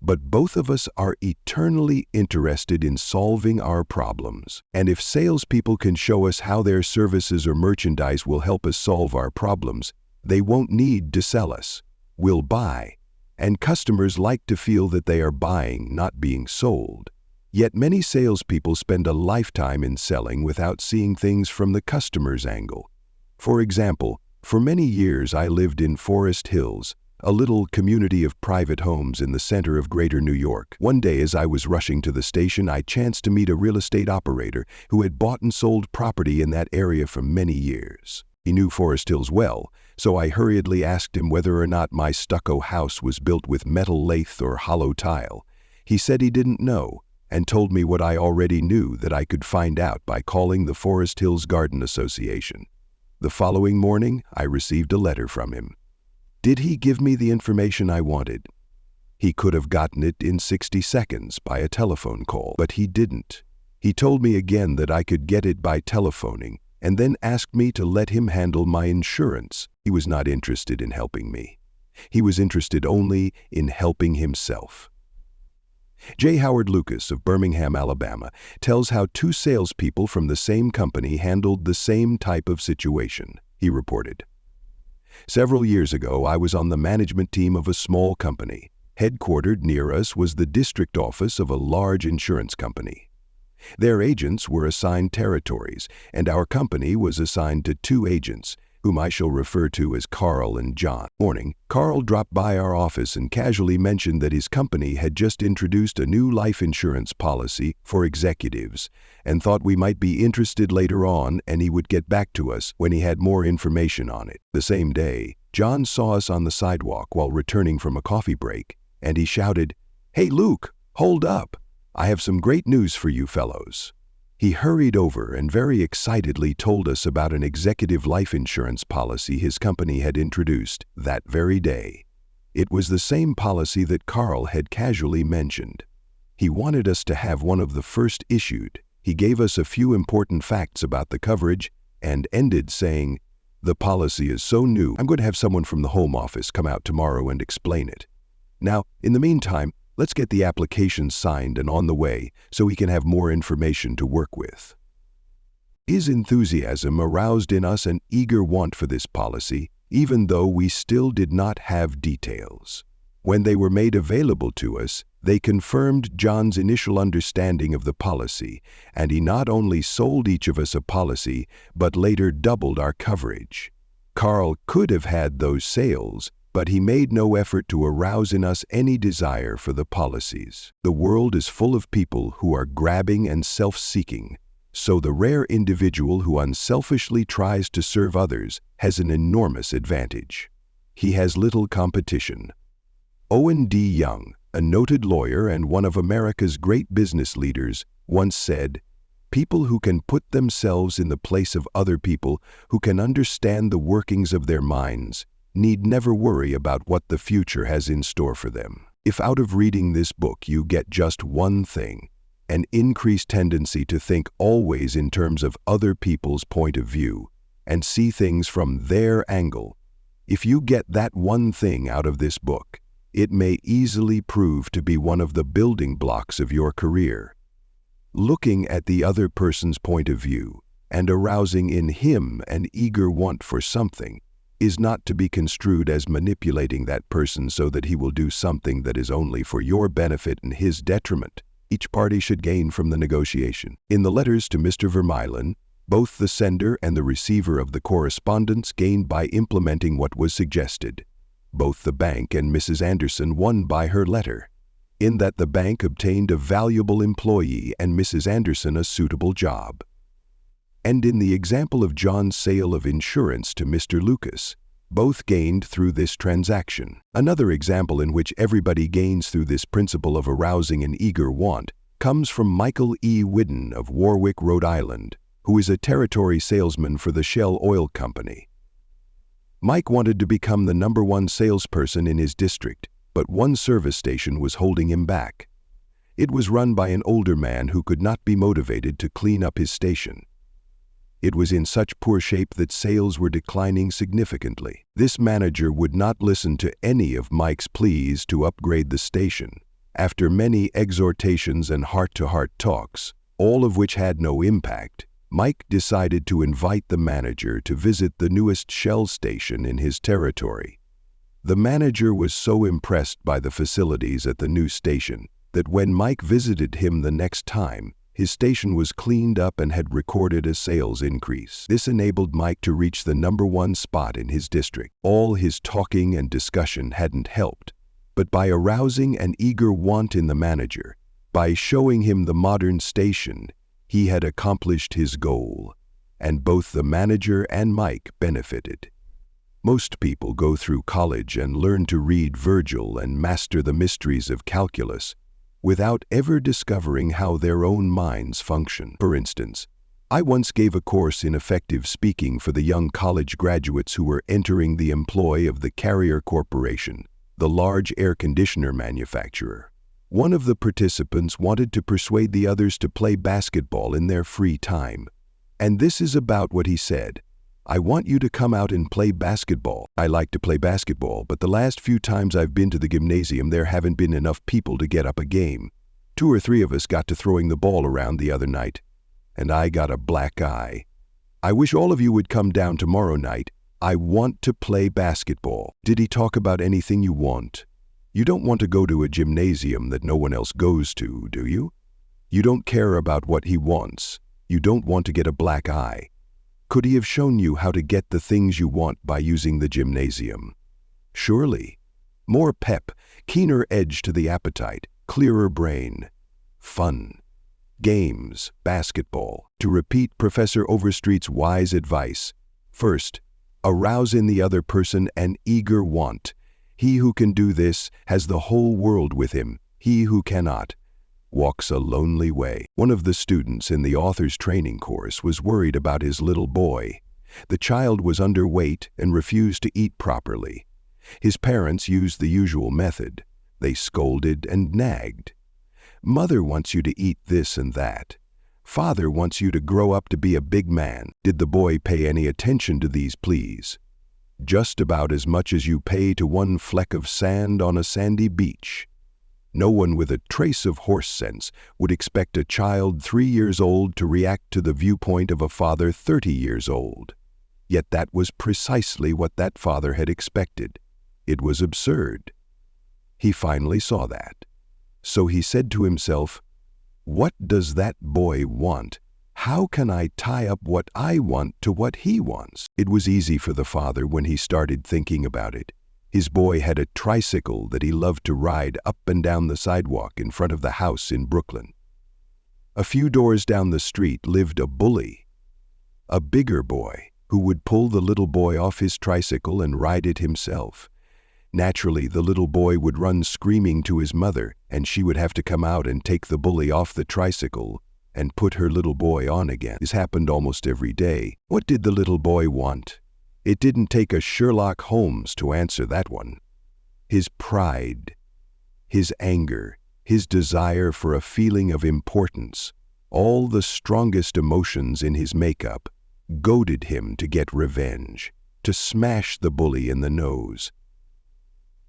But both of us are eternally interested in solving our problems. And if salespeople can show us how their services or merchandise will help us solve our problems, they won't need to sell us. We'll buy. And customers like to feel that they are buying, not being sold. Yet many salespeople spend a lifetime in selling without seeing things from the customer's angle. For example, for many years I lived in Forest Hills, a little community of private homes in the center of Greater New York. One day as I was rushing to the station, I chanced to meet a real estate operator who had bought and sold property in that area for many years. He knew Forest Hills well, so I hurriedly asked him whether or not my stucco house was built with metal lath or hollow tile. He said he didn't know, and told me what I already knew that I could find out by calling the Forest Hills Garden Association. The following morning, I received a letter from him. Did he give me the information I wanted? He could have gotten it in 60 seconds by a telephone call, but he didn't. He told me again that I could get it by telephoning, and then asked me to let him handle my insurance. He was not interested in helping me. He was interested only in helping himself. J. Howard Lucas of Birmingham, Alabama, tells how two salespeople from the same company handled the same type of situation. He reported, "Several years ago, I was on the management team of a small company. Headquartered near us was the district office of a large insurance company. Their agents were assigned territories, and our company was assigned to two agents, whom I shall refer to as Carl and John. Morning, Carl dropped by our office and casually mentioned that his company had just introduced a new life insurance policy for executives and thought we might be interested later on, and he would get back to us when he had more information on it. The same day, John saw us on the sidewalk while returning from a coffee break, and he shouted, 'Hey Luke, hold up! I have some great news for you fellows.' He hurried over and very excitedly told us about an executive life insurance policy his company had introduced that very day. It was the same policy that Carl had casually mentioned. He wanted us to have one of the first issued. He gave us a few important facts about the coverage and ended saying, 'The policy is so new, I'm going to have someone from the home office come out tomorrow and explain it. Now, in the meantime, let's get the application signed and on the way so we can have more information to work with.' His enthusiasm aroused in us an eager want for this policy, even though we still did not have details. When they were made available to us, they confirmed John's initial understanding of the policy, and he not only sold each of us a policy, but later doubled our coverage. Carl could have had those sales, but he made no effort to arouse in us any desire for the policies. The world is full of people who are grabbing and self-seeking, so the rare individual who unselfishly tries to serve others has an enormous advantage. He has little competition. Owen D. Young, a noted lawyer and one of America's great business leaders, once said, "People who can put themselves in the place of other people, who can understand the workings of their minds, need never worry about what the future has in store for them." If out of reading this book you get just one thing, an increased tendency to think always in terms of other people's point of view and see things from their angle, if you get that one thing out of this book, it may easily prove to be one of the building blocks of your career. Looking at the other person's point of view and arousing in him an eager want for something is not to be construed as manipulating that person so that he will do something that is only for your benefit and his detriment. Each party should gain from the negotiation. In the letters to Mr. Vermeulen, both the sender and the receiver of the correspondence gained by implementing what was suggested. Both the bank and Mrs. Anderson won by her letter, in that the bank obtained a valuable employee and Mrs. Anderson a suitable job. And in the example of John's sale of insurance to Mr. Lucas, both gained through this transaction. Another example in which everybody gains through this principle of arousing an eager want comes from Michael E. Whidden of Warwick, Rhode Island, who is a territory salesman for the Shell Oil Company. Mike wanted to become the #1 salesperson in his district, but one service station was holding him back. It was run by an older man who could not be motivated to clean up his station. It was in such poor shape that sales were declining significantly. This manager would not listen to any of Mike's pleas to upgrade the station. After many exhortations and heart-to-heart talks, all of which had no impact, Mike decided to invite the manager to visit the newest Shell station in his territory. The manager was so impressed by the facilities at the new station that when Mike visited him the next time, his station was cleaned up and had recorded a sales increase. This enabled Mike to reach the #1 spot in his district. All his talking and discussion hadn't helped, but by arousing an eager want in the manager, by showing him the modern station, he had accomplished his goal, and both the manager and Mike benefited. Most people go through college and learn to read Virgil and master the mysteries of calculus without ever discovering how their own minds function. For instance, I once gave a course in effective speaking for the young college graduates who were entering the employ of the Carrier Corporation, the large air conditioner manufacturer. One of the participants wanted to persuade the others to play basketball in their free time. And this is about what he said. "I want you to come out and play basketball. I like to play basketball, but the last few times I've been to the gymnasium, there haven't been enough people to get up a game. 2 or 3 of us got to throwing the ball around the other night, and I got a black eye. I wish all of you would come down tomorrow night. I want to play basketball." Did he talk about anything you want? You don't want to go to a gymnasium that no one else goes to, do you? You don't care about what he wants. You don't want to get a black eye. Could he have shown you how to get the things you want by using the gymnasium? Surely. More pep, keener edge to the appetite, clearer brain. Fun. Games, basketball. To repeat Professor Overstreet's wise advice, first, arouse in the other person an eager want. He who can do this has the whole world with him. He who cannot walks a lonely way. One of the students in the author's training course was worried about his little boy. The child was underweight and refused to eat properly. His parents used the usual method. They scolded and nagged. "Mother wants you to eat this and that. Father wants you to grow up to be a big man." Did the boy pay any attention to these pleas? Just about as much as you pay to one fleck of sand on a sandy beach. No one with a trace of horse sense would expect a child 3 years old to react to the viewpoint of a father 30 years old. Yet that was precisely what that father had expected. It was absurd. He finally saw that. So he said to himself, "What does that boy want? How can I tie up what I want to what he wants?" It was easy for the father when he started thinking about it. His boy had a tricycle that he loved to ride up and down the sidewalk in front of the house in Brooklyn. A few doors down the street lived a bully, a bigger boy, who would pull the little boy off his tricycle and ride it himself. Naturally, the little boy would run screaming to his mother, and she would have to come out and take the bully off the tricycle and put her little boy on again. This happened almost every day. What did the little boy want? It didn't take a Sherlock Holmes to answer that one. His pride, his anger, his desire for a feeling of importance, all the strongest emotions in his makeup, goaded him to get revenge, to smash the bully in the nose.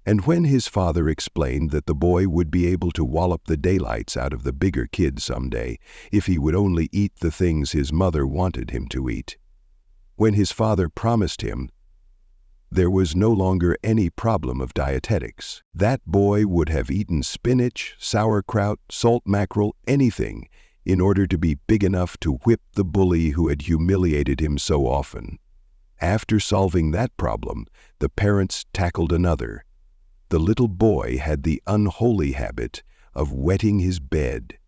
And when his father explained that the boy would be able to wallop the daylights out of the bigger kid someday if he would only eat the things his mother wanted him to eat, when his father promised him there was no longer any problem of dietetics, that boy would have eaten spinach, sauerkraut, salt mackerel, anything, in order to be big enough to whip the bully who had humiliated him so often. After solving that problem, the parents tackled another. The little boy had the unholy habit of wetting his bed.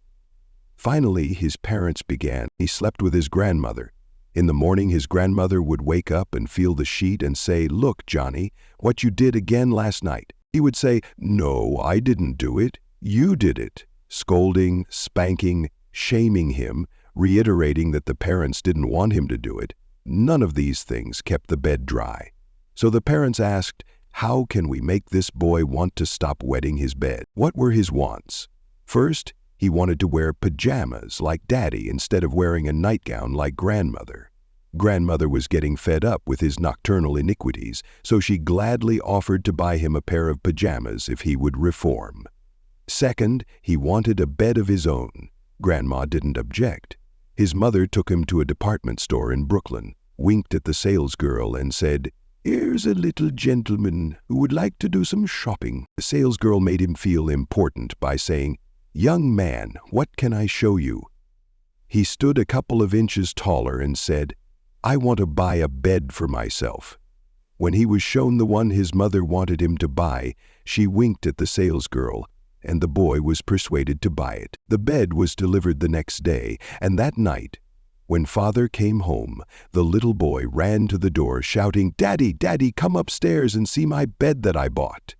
Finally, his parents began. He slept with his grandmother. In the morning, his grandmother would wake up and feel the sheet and say, "Look, Johnny, what you did again last night." He would say, "No, I didn't do it. You did it." scolding, spanking, shaming him, reiterating that the parents didn't want him to do it. None of these things kept the bed dry. So the parents asked, how can we make this boy want to stop wetting his bed? What were his wants? First, he wanted to wear pajamas like Daddy instead of wearing a nightgown like Grandmother. Grandmother was getting fed up with his nocturnal iniquities, so she gladly offered to buy him a pair of pajamas if he would reform. Second, he wanted a bed of his own. Grandma didn't object. His mother took him to a department store in Brooklyn, winked at the salesgirl and said, "Here's a little gentleman who would like to do some shopping." The salesgirl made him feel important by saying, "Young man, what can I show you?" He stood a couple of inches taller and said, "I want to buy a bed for myself." When he was shown the one his mother wanted him to buy, she winked at the salesgirl, and the boy was persuaded to buy it. The bed was delivered the next day, and that night, when Father came home, the little boy ran to the door shouting, "Daddy, Daddy, come upstairs and see my bed that I bought."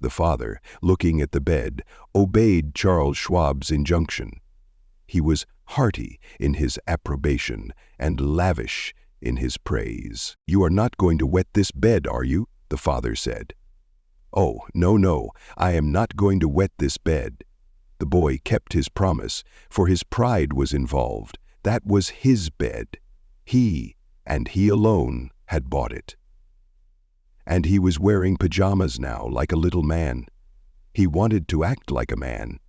The father, looking at the bed, obeyed Charles Schwab's injunction. He was hearty in his approbation and lavish in his praise. "You are not going to wet this bed, are you?" the father said. "Oh, no, I am not going to wet this bed." The boy kept his promise, for his pride was involved. That was his bed. He, and he alone, had bought it. And he was wearing pajamas now, like a little man. He wanted to act like a man,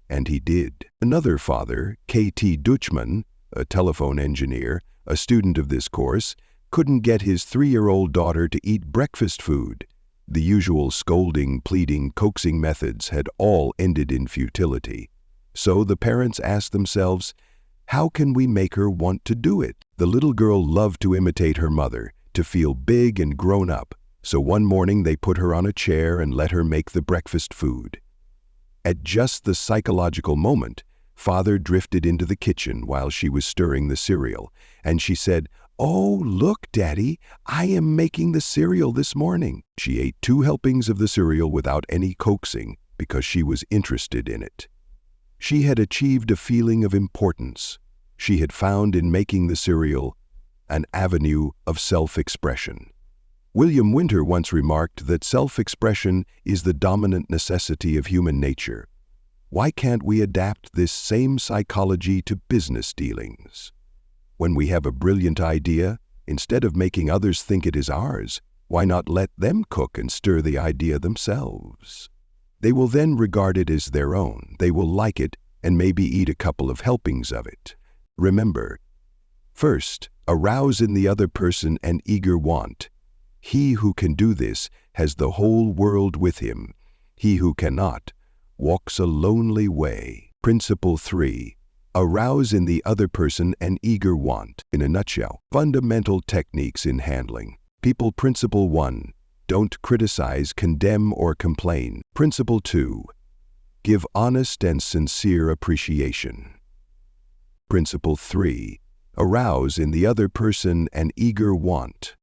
and he did. Another father, K.T. Dutchman, a telephone engineer, a student of this course, couldn't get his 3-year-old daughter to eat breakfast food. The usual scolding, pleading, coaxing methods had all ended in futility. So the parents asked themselves, how can we make her want to do it? The little girl loved to imitate her mother, to feel big and grown up, so one morning they put her on a chair and let her make the breakfast food. At just the psychological moment, Father drifted into the kitchen while she was stirring the cereal, and she said, "Oh, look, Daddy, I am making the cereal this morning." She ate 2 helpings of the cereal without any coaxing because she was interested in it. She had achieved a feeling of importance. She had found in making the cereal an avenue of self-expression. William Winter once remarked that self-expression is the dominant necessity of human nature. Why can't we adapt this same psychology to business dealings? When we have a brilliant idea, instead of making others think it is ours, why not let them cook and stir the idea themselves? They will then regard it as their own. They will like it and maybe eat a couple of helpings of it. Remember, first, arouse in the other person an eager want. He who can do this has the whole world with him. He who cannot walks a lonely way. Principle 3. Arouse in the other person an eager want. In a nutshell, fundamental techniques in handling. People. Principle 1. Don't criticize, condemn, or complain. Principle 2. Give honest and sincere appreciation. Principle 3. Arouse in the other person an eager want.